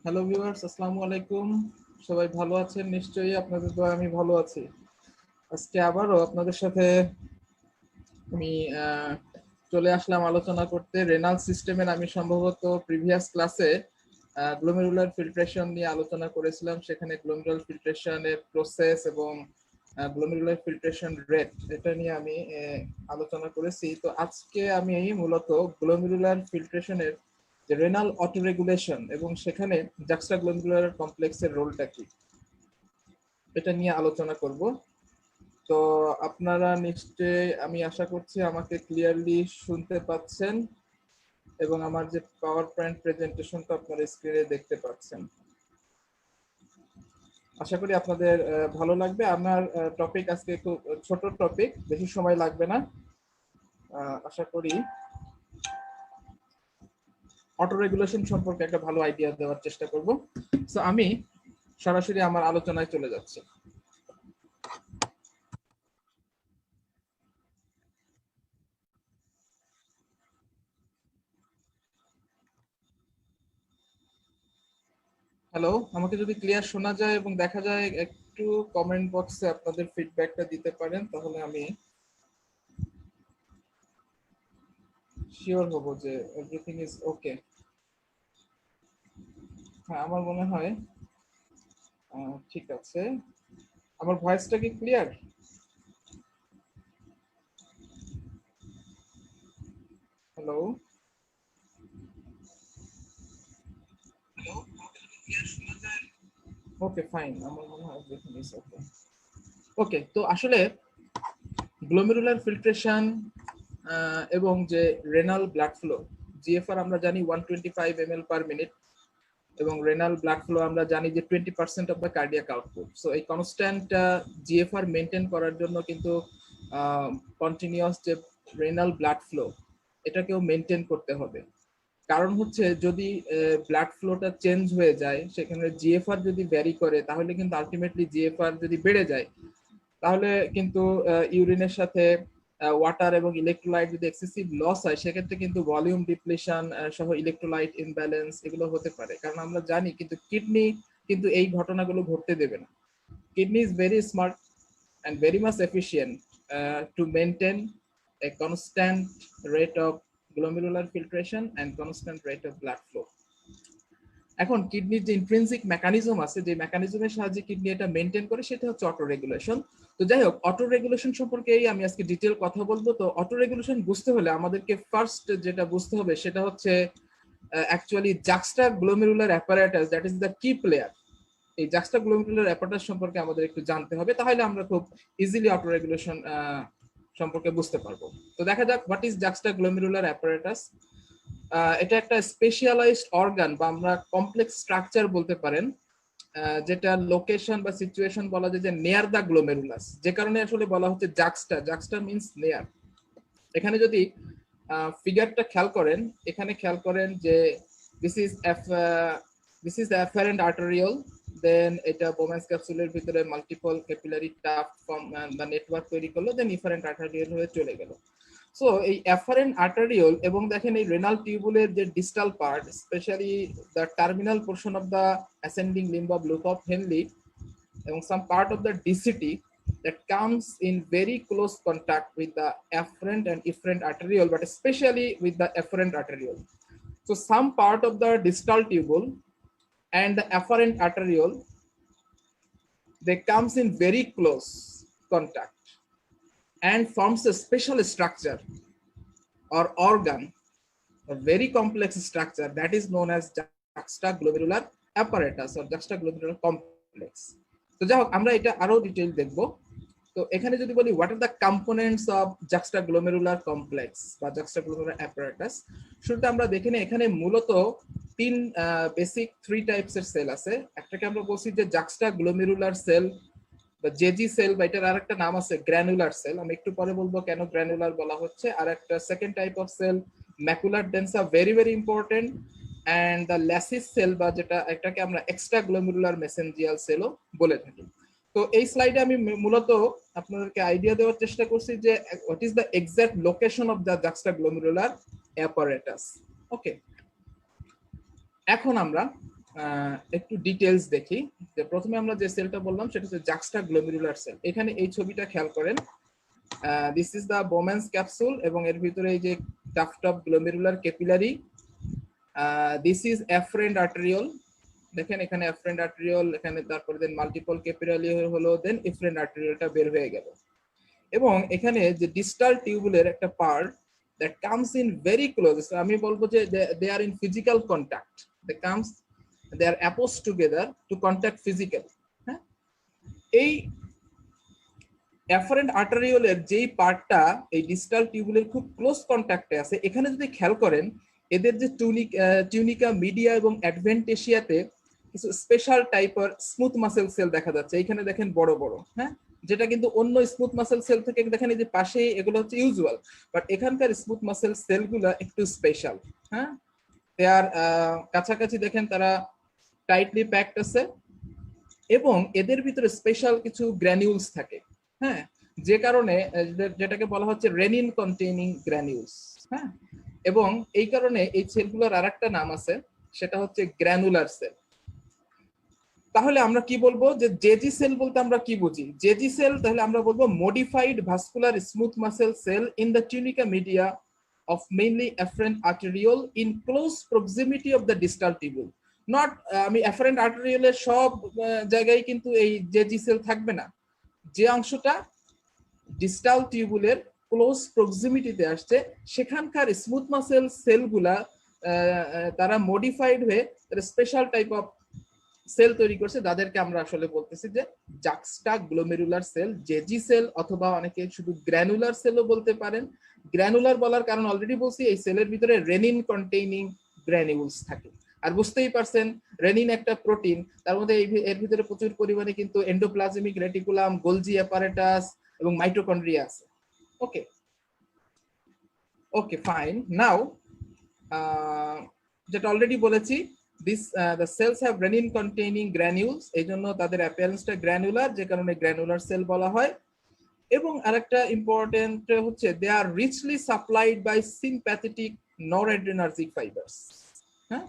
Hello viewers, আসসালামু আলাইকুম। সবাই ভালো আছেন নিশ্চয়ই, আপনাদের দোয়া আমি ভালো আছি। আজকে আবারও আপনাদের সাথে আমি চলে আসলাম আলোচনা করতে রেনাল সিস্টেমের। আমি সম্ভবত প্রিভিয়াস ক্লাসে গ্লোমেরুলার ফিল্ট্রেশন নিয়ে আলোচনা করেছিলাম। সেখানে গ্লোমেরুলার ফিল্ট্রেশনের প্রসেস এবং গ্লোমেরুলার ফিল্ট্রেশন রেট এটা নিয়ে আমি আলোচনা করেছি। তো আজকে আমি মূলত গ্লোমেরুলার ফিল্ট্রেশনের যে রেনাল অটোরেগুলেশন এবং সেখানে জাক্সটাগ্লোমেরুলার কমপ্লেক্সের রোলটা কি এটা নিয়ে আলোচনা করব। তো আপনারা নিশ্চয়ই, আমি আশা করছি আমাকে ক্লিয়ারলি শুনতে পাচ্ছেন এবং আমার যে পাওয়ার পয়েন্ট প্রেজেন্টেশনটা আপনারা স্ক্রিনে দেখতে পাচ্ছেন। আশা করি আপনাদের ভালো লাগবে। আমার টপিক আজকে খুব ছোট টপিক, বেশি সময় লাগবে না। আশা করি অটো রেগুলেশন সম্পর্কে একটা ভালো আইডিয়া দেওয়ার চেষ্টা করব। সো আমি সরাসরি আমার আলোচনায় চলে যাচ্ছি। হ্যালো, আমাকে যদি ক্লিয়ার শোনা যায় এবং দেখা যায়, একটু কমেন্ট বক্সে আপনাদের ফিডব্যাকটা দিতে পারেন, তাহলে আমি শিওর হব যে এভরিথিং ইজ ওকে। হ্যাঁ, আমার মনে হয় ঠিক আছে। আমার ভয়েসটা কি ক্লিয়ার? হ্যালো, ওকে ফাইন, আমার মনে হয় এভরিথিং ইজ ওকে। ওকে, তো আসলে গ্লোমেরুলার ফিল্ট্রেশন এবং যে রেনাল ব্লাড ফ্লো, জিএফআর আমরা জানি 125 ml per minute, এবং রেনাল ব্লাড ফ্লো আমরা জানি যে 20% of the cardiac output. So এই কনস্ট্যান্ট জিএফআর মেনটেন করার জন্য কিন্তু কন্টিনিউয়াস যে রেনাল ব্লাড ফ্লো এটাকেও মেনটেন করতে হবে। কারণ হচ্ছে যদি ব্লাড ফ্লোটা চেঞ্জ হয়ে যায়, সেখানে জিএফআর যদি ভ্যারি করে, তাহলে কিন্তু আলটিমেটলি জিএফআর যদি বেড়ে যায়, তাহলে কিন্তু ইউরিনের সাথে ওয়াটার এবং ইলেকট্রোলাইট যদি এক্সেসিভ লস হয়, সেক্ষেত্রে কিন্তু ভলিউম ডিপ্লিশন সহ ইলেকট্রোলাইট ইমব্যালেন্স এগুলো হতে পারে। কারণ আমরা জানি কিন্তু কিডনি কিন্তু এই ঘটনাগুলো ঘটতে দেবে না। Kidney is very smart and very much efficient to maintain a constant rate of glomerular filtration and constant rate of blood flow. এখন কিডনির যে ইন্ট্রিনসিক মেকানিজম আছে, যে মেকানিজমের সাহায্যে কিডনি এটা মেনটেন করে, সেটা হচ্ছে অটো রেগুলেশন। তো যাই হোক, অটো রেগুলেশন সম্পর্কে আমি আজকে ডিটেল কথা বলবো। তো অটো রেগুলেশন বুঝতে হলে আমাদেরকে ফার্স্ট যেটা বুঝতে হবে সেটা হচ্ছে actually juxtaglomerular apparatus, that is the key player. এই জাক্সটাগ্লোমেরুলার অ্যাপারেটাস সম্পর্কে আমাদের একটু জানতে হবে, তাহলে আমরা খুব ইজিলি অটো রেগুলেশন সম্পর্কে বুঝতে পারবো। তো দেখা যাক, হোয়াট ইজ জাক্সটাগ্লোমেরুলার অ্যাপারেটাস। এটা একটা স্পেশালাইজড অর্গান বা আমরা কমপ্লেক্স স্ট্রাকচার বলতে পারেন, যেটা লোকেশন বা সিচুয়েশন বলা যায় যে নেয়ার দ্য গ্লোমেরুলাস, যে কারণে আসলে বলা হচ্ছে জাক্সটা। জাক্সটা মিন্স নেয়ার। এখানে যদি ফিগারটা খেয়াল করেন, এখানে খেয়াল করেন যে দিস ইজ দ্য অ্যাফারেন্ট আর্টেরিয়ল, দেন এটা বোম্যান্স ক্যাপসুলের ভিতরে মাল্টিপল ক্যাপিলারি টাফ ফর্ম বা নেটওয়ার্ক তৈরি করলো, দেন ইফারেন্ট আর্টেরিয়ল হয়ে চলে গেল। সো এই অ্যাফারেন্ট আর্টেরিয়ল এবং দেখেন এই রেনাল টিউবুলের যে distal part, specially the terminal portion of the ascending limb of loop of Henle এবং some part of the DCT that comes in very close contact with the afferent and efferent arteriole, but especially with the efferent arteriole. So some part of the distal tubule and the afferent arteriole, they comes in very close contact and forms a special structure or organ, a very complex structure that is known as juxtaglomerular apparatus or juxtaglomerular complex. তো যাই হোক, আমরা এটা আরো detail দেখবো। তো এখানে যদি বলি what are the components of juxtaglomerular complex বা জাক্সটাগ্লোমেরুলার অ্যাপারেটাস, শুরুতে আমরা দেখে নিই এখানে মূলত তিন বেসিক থ্রি টাইপস এর সেল আছে। একটাকে আমরা বলছি যে জাক্সটাগ্লোমেরুলার সেল বা জেজি সেল, বা এটার আরেকটা নাম আছে গ্র্যানুলার সেল। আমি একটু পরে বলবো কেন গ্র্যানুলার বলা হচ্ছে। আর একটা second type of cell macular densa, very very important, and the lacis cell বা যেটা এটাকে আমরা এক্সট্রাগ্লোমেরুলার মেসেঞ্জিয়াল সেলও বলে থাকি। তো এই স্লাইডে আমি মূলত আপনাদেরকে আইডিয়া দেওয়ার চেষ্টা করছি যে what is the exact location of the juxtaglomerular apparatus. Okay, এখন আমরা একটু ডিটেলস দেখি। যে প্রথমে আমরা যে সেলটা বললাম সেটা হচ্ছে জাক্সটাগ্লোমেরুলার সেল। এখানে এই ছবিটা খেয়াল করেন, this is the Bowman's capsule এবং এর ভিতরে এই যে tuft of glomerular capillary, this is efferent arteriole. দেখেন এখানে এফারেন্ট আর্টেরিওল, এখানে তারপরে দেন মাল্টিপল ক্যাপিলারি হলো, দেন এফারেন্ট আর্টেরিওলটা বের হয়ে গেল। এবং এখানে যে ডিস্টাল টিউবুলের একটা part that comes in very close, আমি বলবো যে they are in physical contact, they are opposed together to contact physical। হ্যাঁ, এই এফারেন্ট আর্টেরিওলের যেই পার্টটা এই ডিস্টাল টিউবুলের খুব ক্লোজ কন্ট্যাক্টে আছে, এখানে যদি খেয়াল করেন এদের যে টিউনিকা মিডিয়া এবং অ্যাডভেন্টেশিয়াতে কিছু স্পেশাল টাইপের স্মুথ মাসেল সেল দেখা যাচ্ছে। এখানে দেখেন বড় বড়, হ্যাঁ, যেটা কিন্তু অন্য স্মুথ মাসেল সেল থেকে দেখেন এই যে পাশে এগুলো হচ্ছে ইউজুয়াল, বাট এখানকার স্মুথ মাসেল সেলগুলো একটু স্পেশাল। হ্যাঁ, আর কাছাকাছি দেখেন তারা টাইটলি প্যাকড আছে এবং এদের ভিতরে স্পেশাল কিছু গ্র্যানিউলস থাকে। হ্যাঁ, যে কারণে যেটাকে বলা হচ্ছে রেনিন কন্টেইনিং গ্র্যানিউলস। হ্যাঁ, এবং এই কারণে এই সেলগুলোর আরেকটা নাম আছে, সেটা হচ্ছে গ্র্যানুলার সেল। তাহলে আমরা কি বলবো যে জেজি সেল বলতে আমরা কি বুঝি? জেজি সেল তাহলে আমরা বলবো modified vascular smooth muscle sell in the tunica media of mainly afferent arteriole in close proximity of the distal tubule. Not আমি afferent arteriole সব জায়গায় কিন্তু এই জেজি সেল থাকবে না। যে অংশটা ডিস্টাল টিউবুলের ক্লোজ প্রক্সিমিটিতে আসছে সেখানকার স্মুথ মাসেল সেলগুলা তারা মডিফাইড হয়ে স্পেশাল টাইপ অফ সেল তৈরি করছে, যাদেরকে আমরা আসলে বলতেছি যে জাক্সটাগ্লোমেরুলার সেল, জেজি সেল, অথবা অনেকে শুধু গ্র্যানুলার সেলও বলতে পারেন। গ্র্যানুলার বলার কারণ অলরেডি বলছি, এই সেলের ভিতরে রেনিন কন্টেইনিং গ্র্যানিউলস থাকে। আর বুঝতেই পারছেন রেনিন একটা প্রোটিন, তার মধ্যে এর ভিতরে প্রচুর পরিমাণে কিন্তু এন্ডোপ্লাজমিক রেটিকুলাম, গোলজি অ্যাপারেটাস এবং মাইটোকন্ড্রিয়া আছে। ওকে ওকে ফাইন। নাও যেটা অলরেডি বলেছি, the cells have renin containing granules, এইজন্য তাদের অ্যাপিয়ারেন্সটা গ্র্যানুলার, যে কারণে গ্র্যানুলার সেল বলা হয়। এবং আরেকটা ইম্পর্টেন্ট হচ্ছে they are richly supplied by sympathetic noradrenergic fibers, হ্যাঁ,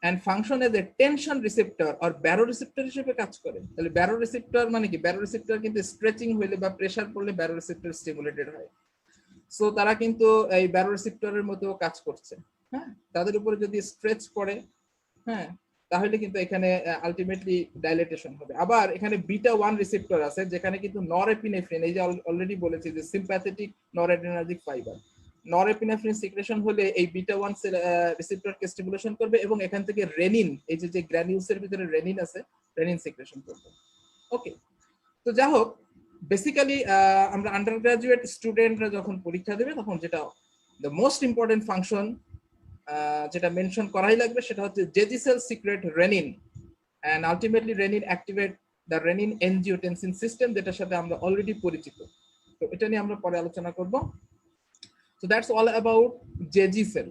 and function as a tension receptor or baroreceptor হিসেবে কাজ করে। তাহলে baroreceptor মানে কি? baroreceptor কিন্তু স্ট্রেচিং হইলে বা প্রেসার পড়লে baroreceptor স্টিমুলেটেড হয়। সো তারা কিন্তু এই baroreceptor-এর মতো কাজ করছে। হ্যাঁ, তাদের উপরে যদি স্ট্রেচ পড়ে, হ্যাঁ, তাহলে কিন্তু এখানে আলটিমেটলি ডাইলেটেশন হবে। আবার এখানে বিটা 1 রিসেপ্টর আছে, যেখানে কিন্তু নরএপিনেফ্রিন, এই যে অলরেডি বলেছি যে সিম্প্যাথেটিক নরএড্রেনার্জিক ফাইবার, নরএপিনেফ্রিন সিক্রেশন হলে এই বিটা 1 রিসেপ্টরকে স্টিমুলেশন করবে এবং এখান থেকে রেনিন, এই যে গ্র্যানিউলসের ভিতরে রেনিন আছে, রেনিন সিক্রেশন করবে। ওকে, তো যাই হোক, বেসিক্যালি আমরা আন্ডার গ্রাজুয়েট স্টুডেন্টরা যখন পরীক্ষা দেবে তখন যেটা দ্য মোস্ট ইম্পর্টেন্ট ফাংশন যেটা মেনশন করাই লাগবে সেটা হচ্ছে JG cell secrete renin and ultimately renin activate the renin angiotensin system, যেটার সাথে আমরা অলরেডি পরিচিত। তো এটা নিয়ে আমরা পরে আলোচনা করব। So that's all about JG cell.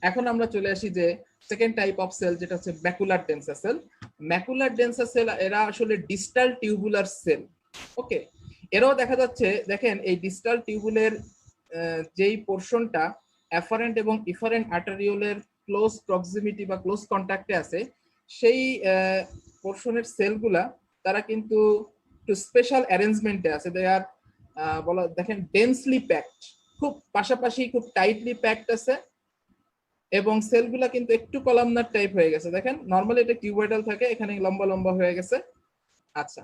এখন আমরা চলে আসি যে সেকেন্ড টাইপ অফ সেল, যেটা হচ্ছে ম্যাকুলার ডেন্সা সেল। ম্যাকুলার ডেন্সা সেল এরা আসলে ডিস্টাল টিউবুলার সেল। ওকে, এরাও দেখা যাচ্ছে, দেখেন এই ডিস্টাল টিউবুলের যেই পোরশনটা অ্যাফারেন্ট এবং ইফারেন্ট আর্টারিওলের ক্লোজ প্রক্সিমিটি বা ক্লোজ কন্ট্যাক্টে আছে, সেই পোরশনের সেলগুলা তারা কিন্তু একটু স্পেশাল অ্যারেঞ্জমেন্টে আছে। দে আর বলা, দেখেন ডেন্সলি প্যাকড, খুব পাশাপাশি খুব টাইটলি প্যাকড আছে এবং সেলগুলা কিন্তু একটু কলামনার টাইপ হয়ে গেছে। দেখেন নরমালি এটা কিউবয়েডাল থাকে, এখানে লম্বা লম্বা হয়ে গেছে। আচ্ছা,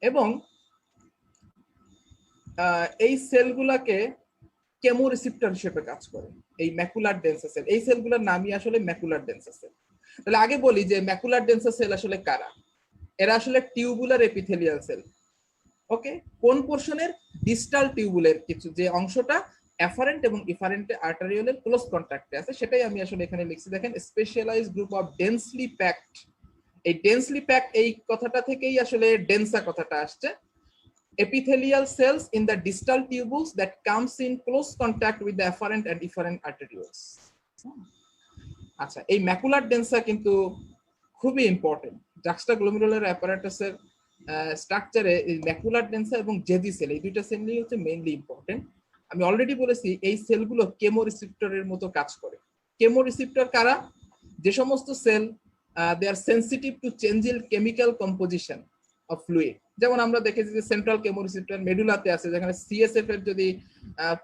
এবং এই সেলগুলাকে কেমোরিসেপ্টর হিসেবে কাজ করে এই ম্যাকুলার ডেন্সা সেল। এই সেলগুলোর নামই আসলে ম্যাকুলার ডেন্সা সেল। তাহলে আগে বলি যে ম্যাকুলার ডেন্সা সেল আসলে কারা। এরা আসলে টিউবুলার এপিথেলিয়াল সেল। ওকে, কোন পোরশনের? ডিস্টাল টিউবুলের কিছু যে অংশটা অ্যাফারেন্ট এবং ইফারেন্ট আর্টারিওলের ক্লোজ কন্ট্যাক্টে আছে, সেটাই আমি আসলে এখানে লিখছি। দেখেন specialised group of densely packed. এই ডেন্সলি প্যাকড এই কথাটা থেকেই আসলে ডেন্সা কথাটা আসছে। Epithelial cells in the distal tubules that comes in close contact with the afferent and efferent arterioles. আচ্ছা, এই ম্যাকুলার ডেন্সা কিন্তু খুবই ইম্পর্টেন্ট। জাক্সটাগ্লোমেরুলার অ্যাপারেটাসের স্ট্রাকচারে এই ম্যাকুলার ডেন্সা এবং জেজি সেল, এই দুইটা সেল হচ্ছে মেইনলি ইম্পর্টেন্ট। আমি অলরেডি বলেছি এই সেলগুলো কেমোরিসেপ্টরের মতো কাজ করে। কেমোরিসেপ্টর কারা? যে সমস্ত sell they are sensitive to change in chemical composition of fluid. যেমন আমরা দেখেছি যে সেন্ট্রাল কেমোরিসেপ্টর মেডুলাতে আছে, যেখানে সিএসএফ এর যদি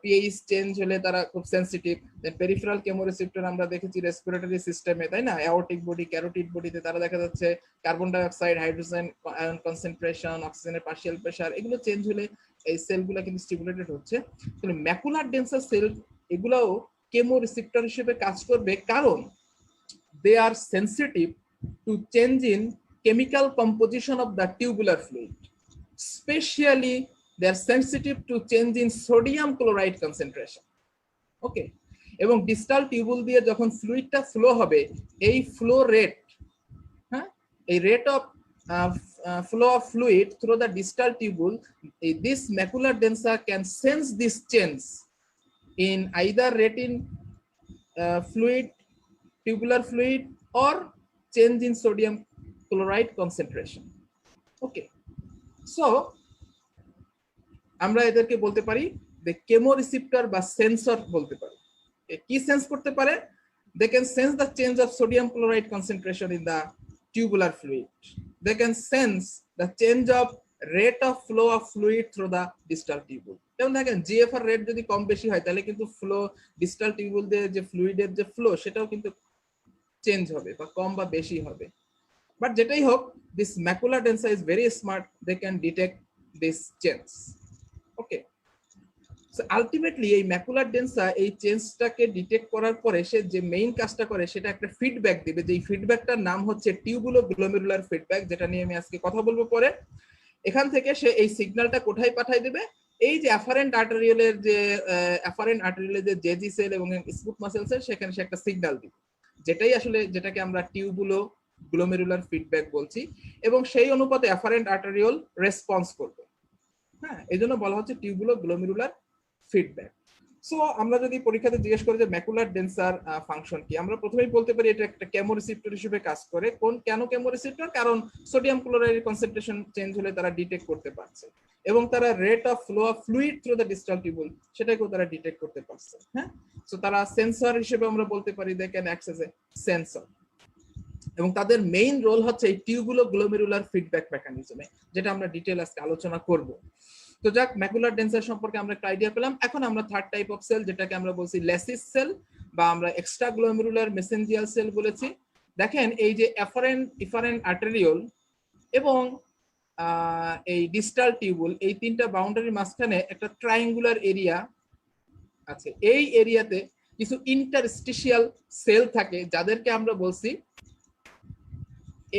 পিএইচ চেঞ্জ হলে তারা খুব সেনসিটিভ। দেন পেরিফেরাল কেমোরিসেপ্টর আমরা দেখেছি রেসপিরেটরি সিস্টেমে, তাই না, অ্যাওর্টিক বডি, ক্যারোটিড বডিতে তারা দেখা যাচ্ছে carbon die oxide, hydrogen ion concentration, অক্সিজেনের পার্শিয়াল প্রেসার, এগুলো চেঞ্জ হলে এই সেলগুলো কিন্তু স্টিমুলেটেড হচ্ছে। তাহলে ম্যাকুলার ডেন্সার সেল এগুলাও কেমোরিসেপ্টর হিসেবে কাজ করবে, কারণ they are sensitive to change in chemical composition of the tubular fluid. Especially they are sensitive to change in sodium chloride concentration. Okay, এবং ডিস্টাল টিউবুল দিয়ে যখন ফ্লুইডটা ফ্লো হবে, এই ফ্লো রেট, হ্যাঁ, এই rate of flow of fluid through the distal tubule, this macular densa can sense this change in either rate in fluid, tubular fluid, or change in sodium chloride concentration. Okay, so আমরা এদেরকে বলতে পারি যে chemoreceptor বা sensor বলতে পারি। কি sense করতে পারে? they can sense the change of sodium chloride concentration in the tubular fluid. They can sense the change of rate of flow of fluid through the distal tubule. যেমন দেখেন GFR rate যদি কম বেশি হয় তাহলে কিন্তু flow distal tubule দিয়ে যে ফ্লুইডের যে ফ্লো সেটাও কিন্তু চেঞ্জ হবে বা কম বা বেশি হবে। বাট যেটাই হোক, this macular densa is very smart, they can detect this change. Okay, so ultimately এই ম্যাকুলার ডেন্সা এই চেঞ্জটাকে ডিটেক্ট করার পরে সে যে মেইন কাজটা করে সেটা একটা ফিডব্যাক দিবে, যে ফিডব্যাকটার নাম হচ্ছে টিউবুলো গ্লোমেরুলার ফিডব্যাক, যেটা নিয়ে আমি আজকে কথা বলবো পরে। এখান থেকে সে এই সিগন্যালটা কোথায় পাঠায় দেবে? এই যে অ্যাফারেন্ট আর্টেরিওলের যে জেজি সেল এবং স্মুথ মাসেল সেল, সেখানে সে একটা সিগন্যাল দিবে, যেটাই আসলে যেটাকে আমরা টিউবুলো গ্লোমেরুলার ফিডব্যাক বলছি, এবং সেই অনুপাতে অ্যাফারেন্ট আর্টেরিওল রেসপন্স করবে। হ্যাঁ, এই জন্য বলা হচ্ছে টিউবুলো গ্লোমেরুলার ফিডব্যাক। সো আমরা যদি পরীক্ষাতে জিজ্ঞেস করি যে ম্যাকুলার ডেন্সার ফাংশন কি, আমরা প্রথমেই বলতে পারি এটা একটা কেমোরিসেপ্টর হিসেবে কাজ করে। কেন কেমোরিসেপ্টর? কারণ সোডিয়াম ক্লোরাইডের কনসেন্ট্রেশন চেঞ্জ হলে তারা ডিটেক্ট করতে পারছে, এবং তারা rate of flow of fluid through the distal tubule সেটাকেও তারা ডিটেক্ট করতে পারছে। হ্যাঁ, সো তারা সেন্সর হিসেবে আমরা বলতে পারি they can act as a sensor, এবং তাদের মেইন রোল হচ্ছে এই টিউবুলো গ্লোমেরুলার ফিডব্যাক মেকানিজমে, যেটা আমরা ডিটেইল আজকে আলোচনা করব। তো যাক, ম্যাকুলার ডেন্সার সম্পর্কে আমরা একটা আইডিয়া পেলাম। এখন আমরা থার্ড টাইপ অফ সেল, যেটাকে আমরা বলছি ল্যাসিস সেল বা আমরা এক্সট্রা গ্লোমেরুলার মেসেঞ্জিয়াল সেল বলেছি। দেখেন এই যে ইফারেন্ট আর্টেরিওল এবং এই ডিস্টাল টিউবুল, এই তিনটা বাউন্ডারির মাঝখানে একটা ট্রায়াঙ্গুলার এরিয়া আছে। এই এরিয়াতে কিছু ইন্টারস্টিশিয়াল সেল থাকে, যাদেরকে আমরা বলছি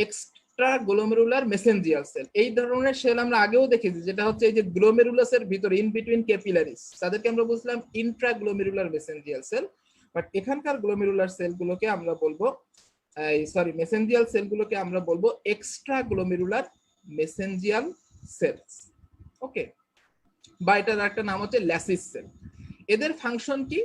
এক্সট্রা গ্লোমেরুলার মেসেঞ্জিয়াল সেল। এই ধরনের সেল আমরা আগেও দেখেছি, যেটা হচ্ছে এই যে গ্লোমেরুলাসের ভিতরে ইন বিটুইন ক্যাপিলারিস, তাদেরকে আমরা বলছিলাম intra glomerular mesangial cell. But এখানকার গ্লোমেরুলার সেলগুলোকে আমরা বলবো মেসেঞ্জিয়াল সেলগুলোকে আমরা বলবো extra glomerular mesangial cells. Okay, বা এটার একটা নাম হচ্ছে ল্যাসিস সেল। এদের ফাংশন কি?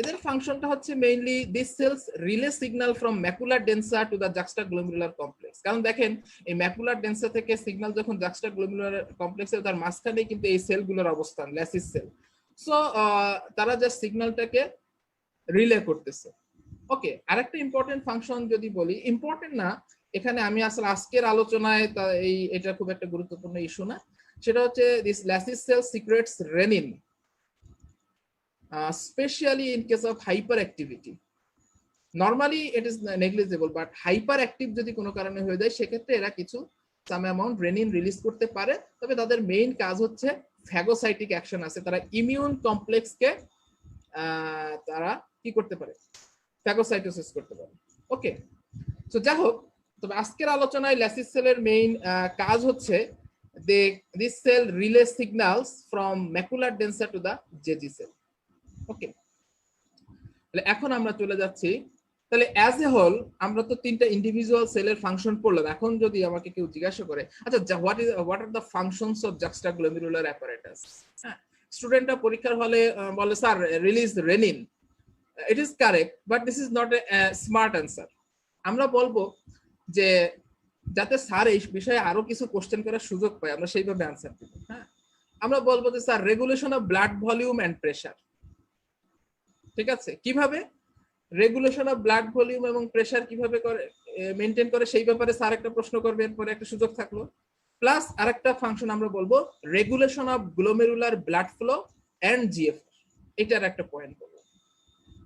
এদের ফাংশনটা হচ্ছে mainly this cells relay signal from macular densa to the juxtaglomerular complex. কারণ দেখেন এই ম্যাকুলার ডেন্সা থেকে সিগন্যাল যখন জাক্সটাগ্লোমেরুলার কমপ্লেক্সে, তার মাঝখানে কিন্তু এই সেলগুলোর অবস্থান, ল্যাসিস সেল। সো তারা জাস্ট সিগন্যালটাকে রিলে করতেছে। ওকে, আরেকটা ইম্পর্টেন্ট ফাংশন যদি বলি, ইম্পর্টেন্ট না এখানে, আমি আসলে আজকের আলোচনায় এটা খুব একটা গুরুত্বপূর্ণ ইস্যু না, সেটা হচ্ছে this lacis cell secretes renin, especially in case of hyperactivity. Normally it is negligible, but hyperactive যদি কোনো কারণে হয়ে যায় সেক্ষেত্রে এরা কিছু সাম অ্যামাউন্ট রেনিন রিলিজ করতে পারে। তবে তাদের মেইন কাজ হচ্ছে ফ্যাগোসাইটিক অ্যাকশন আছে, তারা ইমিউন কমপ্লেক্সকে তারা কি করতে পারে? ফ্যাগোসাইটোসিস করতে পারে। ওকে, সো যাই হোক, তবে আজকের আলোচনায় ল্যাসিস সেলের মেইন কাজ হচ্ছে this cell relay signals from macular densa to the JG cell. Okay, তাহলে এখন আমরা চলে যাচ্ছি, তাহলে অ্যাজ এ হোল আমরা তো তিনটা ইন্ডিভিজুয়াল সেলের ফাংশন পড়লাম। এখন যদি আমাকে কেউ জিজ্ঞাসা করে, আচ্ছা what are the functions of juxtaglomerular apparatus, হ্যাঁ, স্টুডেন্টরা পরীক্ষার হলে বলে sir release renin. It is correct, but this is not a smart answer. আমরা বলবো যে যাতে স্যার এই বিষয়ে আরো কিছু কোশ্চেন করার সুযোগ পায়, আমরা সেইভাবে অ্যান্সার দিব। হ্যাঁ, আমরা বলবো যে sir regulation of blood volume and pressure. ঠিক আছে, কিভাবে রেগুলেশন অফ ব্লাড ভলিউম এবং প্রেশার কিভাবে করে মেনটেন করে সেই ব্যাপারে স্যার একটা প্রশ্ন করবে, এরপরে একটা সুযোগ থাকলো। প্লাস আরেকটা ফাংশন আমরা বলবো regulation of glomerular blood flow and GFR, এটার একটা পয়েন্ট বলবো।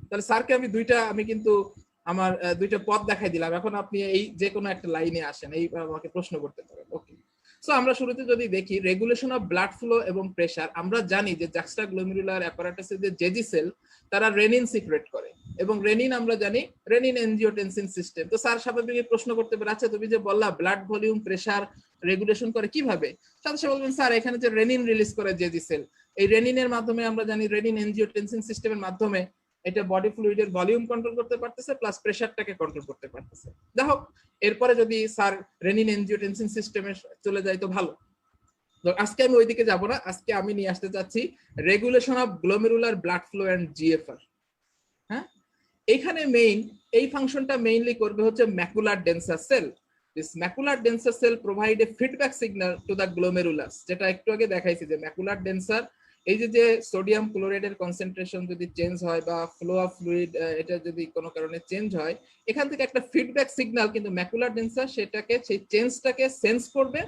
তাহলে স্যারকে আমি কিন্তু আমার দুইটা পথ দেখাই দিলাম, এখন আপনি এই যে কোনো একটা লাইনে আসেন, এই আমাকে প্রশ্ন করতে পারেন। ওকে, সো আমরা শুরুতে যদি দেখি রেগুলেশন অফ ব্লাড ফ্লো এবং প্রেসার, আমরা জানি যে জাক্সটাগ্লোমেরুলার অ্যাপারাটাসে যে জেজি সেল তারা রেনিন সিক্রেট করে, এবং রেনিন আমরা জানি রেনিন এনজিওটেনসিন সিস্টেম। তো স্যার স্বাভাবিক প্রশ্ন করতে পারে, আচ্ছা তুমি যে বললা ব্লাড ভলিউম প্রেসার রেগুলেশন করে কিভাবে, সাথে সাথে বলবেন স্যার এখানে যে রেনিন রিলিজ করে জেজি সেল, এই রেনিনের মাধ্যমে আমরা জানি রেনিন এনজিওটেনসিন সিস্টেমের মাধ্যমে এটা বডি ফ্লুইডের ভলিউম কন্ট্রোল করতে পারতেছে, প্লাস প্রেসারটাকে কন্ট্রোল করতে পারতেছে। দেখো এরপরে যদি স্যার রেনিন এনজিওটেনসিন সিস্টেমে চলে যায় তো ভালো। তো আজকে আমি ওইদিকে যাব না, আজকে আমি নিয়ে আসতে চাচ্ছি regulation of glomerular blood flow and GFR. হ্যাঁ, এখানে এই ফাংশনটা মেইনলি করবে হচ্ছে ম্যাকুলার ডেন্সার সেল। দিস ম্যাকুলার ডেন্সার cell provide a feedback signal to the glomerulus, যেটা একটু আগে দেখাইছি যে ম্যাকুলার ডেন্সার, এই যে সোডিয়াম ক্লোরাইডের কনসেন্ট্রেশন যদি চেঞ্জ হয় বা ফ্লো অফ ফ্লুইড এটা যদি কোনো কারণে চেঞ্জ হয়, এখান থেকে একটা ফিডব্যাক সিগন্যাল কিন্তু ম্যাকুলার ডেন্সার সেটাকে সেই চেঞ্জটাকে সেন্স করবে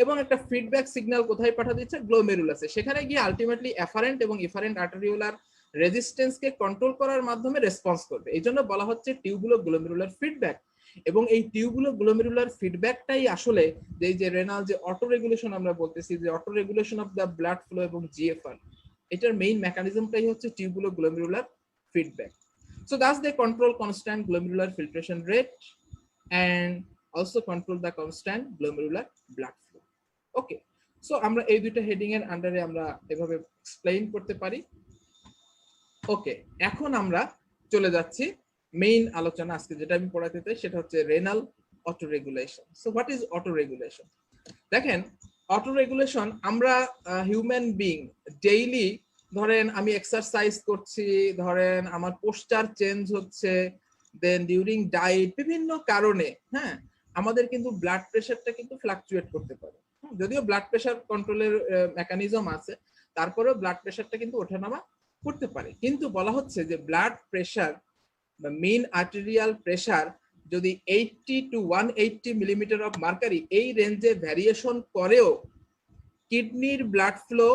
এবং একটা ফিডব্যাক সিগন্যাল কোথায় পাঠা দিচ্ছে, গ্লোমেরুলাসে। সেখানে গিয়ে আলটিমেটলি এফারেন্ট এবং ইফারেন্ট আর্টেরিওলার রেজিস্ট্যান্সকে কন্ট্রোল করার মাধ্যমে রেসপন্স করবে। এই জন্য বলা হচ্ছে টিউবুলো গ্লোমেরুলার ফিডব্যাক। এবং এই টিউবুলো গ্লোমেরুলার ফিডব্যাকটাই আসলে যে রেনাল যে অটো রেগুলেশন আমরা বলতেছি, যে auto regulation of the blood flow এবং জিএফআর, এটার মেইন মেকানিজমটাই হচ্ছে tubulo glomerular feedback. So thus they control constant glomerular filtration rate and also control the constant glomerular blood flow. Okay, so আমরা এই দুইটা হেডিং এর আন্ডারে আমরা এভাবে এক্সপ্লেইন করতে পারি। ওকে, এখন আমরা চলে যাচ্ছি মেইন আলোচনা, আজকে যেটা আমি পড়াতে চাই সেটা হচ্ছে renal auto regulation. So what is auto regulation? দেখেন, অটো রেগুলেশন আমরা হিউম্যান বিং ডেইলি, ধরেন আমি এক্সারসাইজ করছি, ধরেন আমার পোস্টার চেঞ্জ হচ্ছে, দেন ডিউরিং ডায়েট, বিভিন্ন কারণে হ্যাঁ আমাদের কিন্তু ব্লাড প্রেশারটা কিন্তু ফ্লাকচুয়েট করতে পারে। যদিও ব্লাড প্রেশার কন্ট্রোলের মেকানিজম আছে, তারপরেও ব্লাড প্রেশারটা কিন্তু ওঠানামা করতে পারে। কিন্তু বলা হচ্ছে যে ব্লাড প্রেশার বা মেইন আর্টেরিয়াল প্রেশার যদি 80 to 180 মিলিমিটার অফ মার্কারি এই রেঞ্জে ভ্যারিয়েশন করেও কিডনির ব্লাড ফ্লো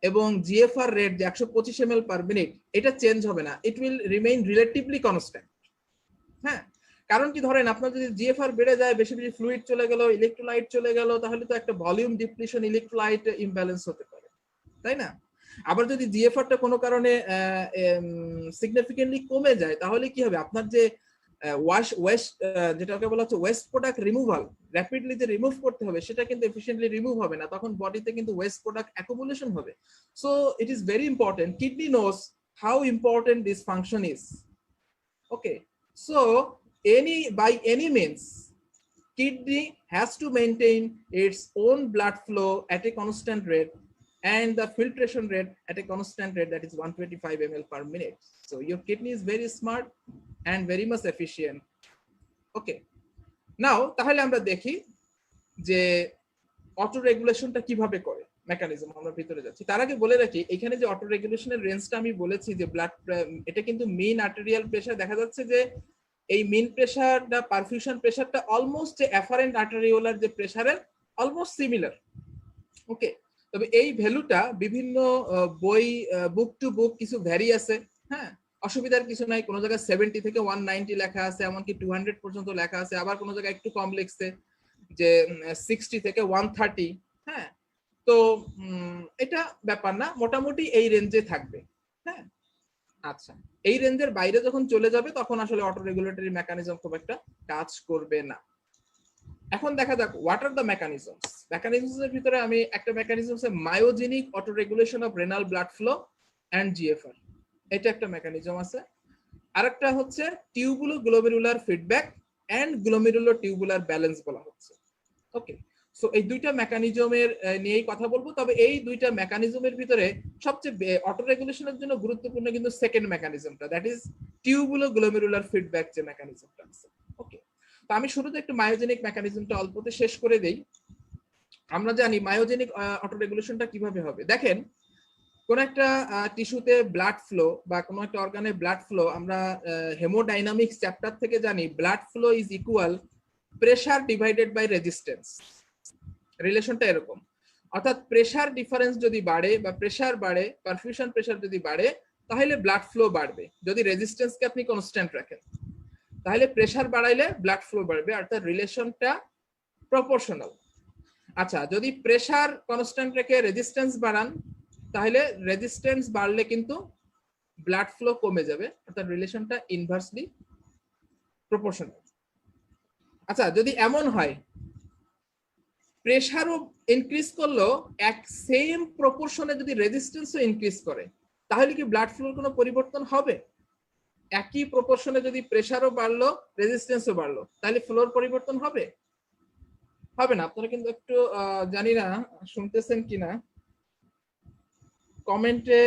এবং জিএফআর রেট যে 125 ml পার মিনিট, এটা চেঞ্জ হবে না, it will remain relatively constant. হ্যাঁ, কারণ কি, ধরেন আপনার যদি জিএফআর বেড়ে যায়, বেশি বেশি ফ্লুইড চলে গেল, ইলেকট্রোলাইট চলে গেল, তাহলে তো একটা ভলিউম ডিপ্লিশন, ইলেকট্রোলাইট ইমব্যালেন্স হতে পারে, তাই না? আবার যদি জিএফআরটা কোনো কারণে সিগনিফিকেন্টলি কমে যায়, তাহলে কি হবে, আপনার যে যেটাকে বলা হচ্ছে ওয়েস্ট প্রোডাক্ট রিমুভাল, র্যাপিডলি যে রিমুভ করতে হবে সেটা কিন্তু এফিশিয়েন্টলি রিমুভ হবে না, তখন বডিতে কিন্তু ওয়েস্ট প্রোডাক্ট অ্যাকুমুলেশন হবে। So it is very important, kidney knows how important this function is. Okay, so by any means kidney has to maintain its own blood flow at a constant rate and the filtration rate at a constant rate, that is 125 ml per minute. So your kidney is very smart and very much efficient. Okay, now তাহলে আমরা দেখি যে auto রেগুলেশনটা কিভাবে করে, mechanism আমরা ভিতরে যাচ্ছি। তার আগে বলে রাখি, এখানে যে অটো রেগুলেশনের রেঞ্জটা আমি বলেছি যে ব্লাড, এটা কিন্তু মেইন আর্টেরিয়াল প্রেসার, দেখা যাচ্ছে যে এই মেইন প্রেসারটা, পারফিউশন প্রেসারটা অলমোস্ট যে অ্যাফারেন্ট আর্টেরিওলার যে প্রেসারের অলমোস্ট সিমিলার। ওকে, তবে এই ভ্যালুটা বিভিন্ন বই, বুক টু বুক কিছু ভ্যারি আছে। হ্যাঁ, অসুবিধার কিছু নাই, কোনো জায়গায় 70 থেকে 190 লেখা আছে, এমনকি 200 পর্যন্ত লেখা আছে, আবার কোনো জায়গায় একটু কম লিখছে যে 60 থেকে 130। হ্যাঁ, তো এটা ব্যাপার না, মোটামুটি এই রেঞ্জে থাকবে। হ্যাঁ, আচ্ছা, এই রেঞ্জের বাইরে যখন চলে যাবে তখন আসলে অটো রেগুলেটরি মেকানিজম খুব একটা কাজ করবে না। এখন দেখা যাক হোয়াট আর দ্য মেকানিজমস। মেকানিজমসের ভিতরে আমি একটা মেকানিজম আছে myogenic auto regulation of renal blood flow and GFR, এটা একটা মেকানিজম আছে। আরেকটা হচ্ছে tubulo glomerular feedback and glomerulo tubular balance বলা হচ্ছে। ওকে, সো এই দুইটা মেকানিজমের নিয়েই কথা বলবো। তবে এই দুইটা মেকানিজমের ভিতরে সবচেয়ে অটো রেগুলেশনের জন্য গুরুত্বপূর্ণ কিন্তু সেকেন্ড মেকানিজমটা, that is tubulo glomerular feedback যে মেকানিজমটা আছে। ওকে, তো আমি শুরুতে একটু মায়োজেনিক মেকানিজমটা অল্পতে শেষ করে দেই। আমরা জানি মায়োজেনিক অটো রেগুলেশনটা কিভাবে হবে। দেখেন, কোন একটা টিস্যুতে ব্লাড ফ্লো বা কোন একটা অর্গানে ব্লাড ফ্লো, আমরা হেমোডাইনামিক্স চ্যাপ্টার থেকে জানি blood flow is equal pressure divided by resistance. রিলেশনটা এরকম, অর্থাৎ প্রেসার ডিফারেন্স যদি বাড়ে বা প্রেসার বাড়ে, পারফিউশন প্রেসার যদি বাড়ে, তাহলে ব্লাড ফ্লো বাড়বে। যদি রেজিস্ট্যান্সকে আপনি কনস্ট্যান্ট রাখেন, তাহলে প্রেসার বাড়াইলে ব্লাড ফ্লো বাড়বে, অর্থাৎ রিলেশনটা প্রপোর্শনাল। আচ্ছা, যদি প্রেসার কনস্ট্যান্ট রেখে রেজিস্ট্যান্স বাড়ান, তাহলে রেজিস্ট্যান্স বাড়লে কিন্তু ব্লাড ফ্লো কমে যাবে, অর্থাৎ রিলেশনটা ইনভার্সলি প্রপোর্শনাল। আচ্ছা, যদি এমন হয় প্রেসারও ইনক্রিজ করলো এক সেম প্রপোর্শনে যদি রেজিস্ট্যান্সও ইনক্রিজ করে, তাহলে কি ব্লাড ফ্লোর কোনো পরিবর্তন হবে? একই প্রপোর্শনে যদি প্রেসারও বাড়লো রেজিস্ট্যান্সও বাড়লো, তাহলে ফ্লোর পরিবর্তন হবে? হবে না। আপনারা কিন্তু একটু জানি না শুনতেছেন কিনা, কমেন্টে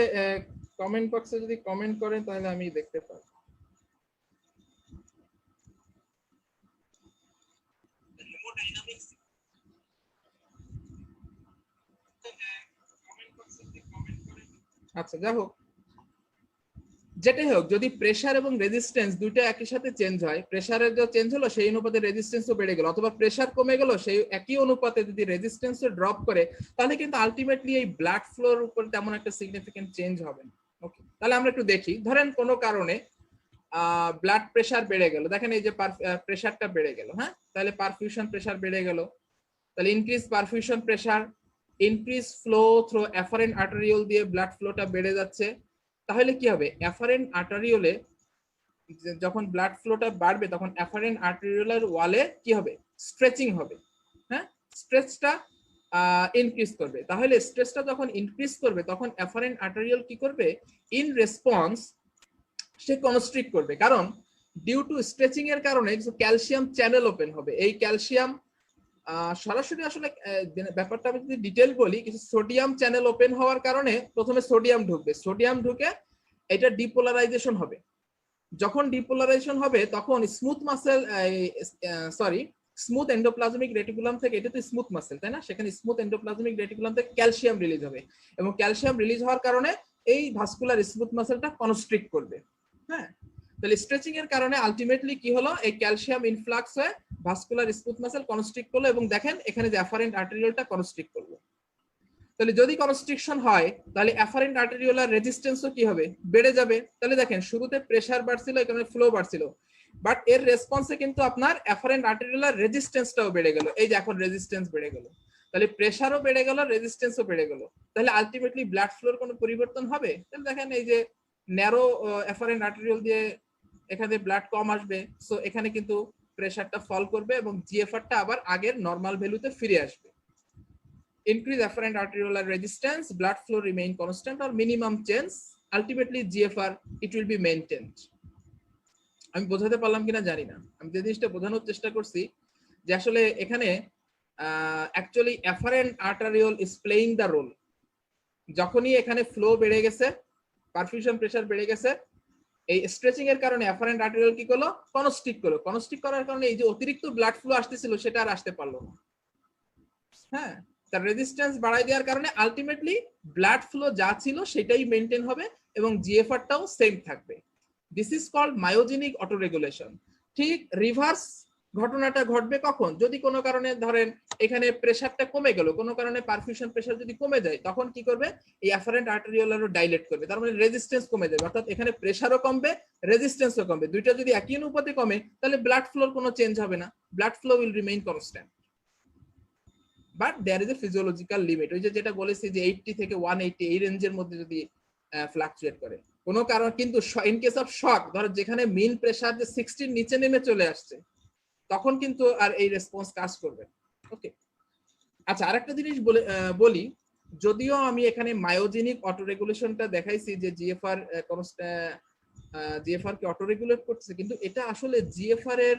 কমেন্ট বক্সে যদি কমেন্ট করেন তাহলে আমি দেখতে পাই। আচ্ছা, যাই হোক, যেটাই হোক, যদি প্রেসার এবং রেজিস্ট্যান্স দুইটা একই সাথে চেঞ্জ হয়, প্রেসারের যে চেঞ্জ হলো সেই অনুপাতে রেজিস্ট্যান্সও বেড়ে গেল, অথবা প্রেসার কমে গেল সেই একই অনুপাতে যদি রেজিস্ট্যান্সও ড্রপ করে, তাহলে কিন্তু আলটিমেটলি এই ব্লাড ফ্লোর উপর তেমন একটা সিগনিফিকেন্ট চেঞ্জ হবে না। ওকে, তাহলে আমরা একটু দেখি। ধরেন কোনো কারণে ব্লাড প্রেসার বেড়ে গেল, দেখেন এই যে প্রেসারটা বেড়ে গেল, হ্যাঁ, তাহলে পারফিউশন প্রেসার বেড়ে গেল, তাহলে increase perfusion pressure, increase flow through efferent arteriole দিয়ে ব্লাড ফ্লোটা বেড়ে যাচ্ছে, তাহলে কি হবে? এফারেন্ট আর্টারিওলে যখন ব্লাড ফ্লোটা বাড়বে, তখন এফারেন্ট আর্টারিওলার ওয়ালে কি হবে? স্ট্রেচিং হবে, হ্যাঁ, স্ট্রেচটা ইনক্রিজ করবে। তাহলে স্ট্রেচটা যখন ইনক্রিজ করবে, তখন এফারেন্ট আর্টারিওল কি করবে? ইন রেসপন্স সে কনস্ট্রিক্ট করবে, কারণ ডিউ টু স্ট্রেচিং এর কারণে কিছু ক্যালসিয়াম চ্যানেল ওপেন হবে। এই ক্যালসিয়াম সরাসরি আসলে ব্যাপারটা আমি যদি ডিটেল বলি, কিছু সোডিয়াম চ্যানেল ওপেন হওয়ার কারণে প্রথমে সোডিয়াম ঢুকবে, সোডিয়াম ঢুকে এটা ডিপোলারাইজেশন হবে। যখন ডিপোলারাইজেশন হবে, তখন smooth muscle, smooth endoplasmic reticulum থেকে, এটা তো স্মুথ মাসেল তাই না, সেখানে স্মুথ এন্ডোপ্লাজমিক রেটিকুলাম থেকে ক্যালসিয়াম রিলিজ হবে, এবং ক্যালসিয়াম রিলিজ হওয়ার কারণে এই ভাস্কুলার স্মুথ মাসেলটা কনস্ট্রিক্ট করবে। হ্যাঁ, তাহলে স্ট্রেচিং এর কারণে আলটিমেটলি কি হলো? এই ক্যালসিয়াম ইনফ্লাক্স হয়ে ভাস্কুলার স্মুথ মাসেল কনস্ট্রিক্ট করলো, এবং দেখেন এখানে যে এফারেন্ট আর্টেরিওলটা কনস্ট্রিক্ট করলো। তাহলে যদি কনস্ট্রিকশন হয়, তাহলে এফারেন্ট আর্টেরিওলার রেজিস্ট্যান্সও কি হবে? বেড়ে যাবে। তাহলে দেখেন শুরুতে প্রেসার বাড়ছিল, এখানে ফ্লো বাড়ছিল, বাট এর রেসপন্সে কিন্তু আপনার এফারেন্ট আর্টেরিওলার রেজিস্ট্যান্সটাও বেড়ে গেল। এই যে এখন রেজিস্ট্যান্স বেড়ে গেল, তাহলে প্রেসারও বেড়ে গেল, রেজিস্ট্যান্সও বেড়ে গেল। তাহলে আলটিমেটলি ব্লাড ফ্লোর কোনো পরিবর্তন হবে? তাহলে দেখেন এই যে ন্যারো এফারেন্ট আর্টেরিওল দিয়ে এখানে ব্লাড কম আসবে, সো এখানে কিন্তু প্রেসারটা ফল করবে এবং জিএফআরটা আবার আগের নরমাল ভ্যালুতে ফিরে আসবে। Increase afferent arteriolar resistance, blood flow remain constant or minimum change, ultimately GFR it will be maintained. আমি বোঝাতে পারলাম কিনা জানি না, আমি যে জিনিসটা বোঝানোর চেষ্টা করছি যে আসলে এখানে actually afferent arteriole is playing the role. যখনই এখানে ফ্লো বেড়ে গেছে, পারফিউশন প্রেসার বেড়ে গেছে, এই স্ট্রেচিং এর কারণে afferent arteriole কি করলো? কনস্ট্রিক্ট করলো। কনস্ট্রিক্ট করার কারণে এই যে অতিরিক্ত ব্লাড ফ্লো আসতেছিল সেটা আর আসতে পারলো না। হ্যাঁ, তার রেজিস্ট্যান্স বাড়াই দেওয়ার কারণে আলটিমেটলি ব্লাড ফ্লো যা ছিল সেটাই মেনটেন হবে এবং জিএফআরটাও সেম থাকবে। This is called myogenic autoregulation. ঠিক রিভার্স ঘটনাটা ঘটবে কখন? যদি কোনো কারণে ধরেন এখানে প্রেসারটা কমে গেল, কোনো কারণে পারফিউশন প্রেসার যদি কমে যায়, তখন কি করবে? এই অ্যাফারেন্ট আর্টেরিওলারও ডাইলেট করবে, তার মানে রেজিস্ট্যান্স কমে যাবে, অর্থাৎ এখানে প্রেসারও কমবে, রেজিস্ট্যান্সও কমবে। দুইটা যদি একই অনুপাতে কমে, তাহলে ব্লাড ফ্লোর কোনো চেঞ্জ হবে না, blood flow will remain constant. But there is a physiological limit. ওই যে যেটা বলেছি যে 80 থেকে 180 এই রেঞ্জের মধ্যে যদি ফ্লাকচুয়েট করে কোনো কারণ, কিন্তু ইন কেস অফ শক, ধরো যেখানে মিন প্রেসার যে 60 নিচে নেমে চলে আসছে, তখন কিন্তু আর এই রেসপন্স কাজ করবে। ওকে, আচ্ছা, আরেকটা জিনিস বলি, যদিও আমি এখানে মায়োজেনিক অটোরেগুলেশনটা দেখাইছি যে জিএফআর জিএফআর কে অটোরেগুলেট করছে, কিন্তু এটা আসলে জিএফআর এর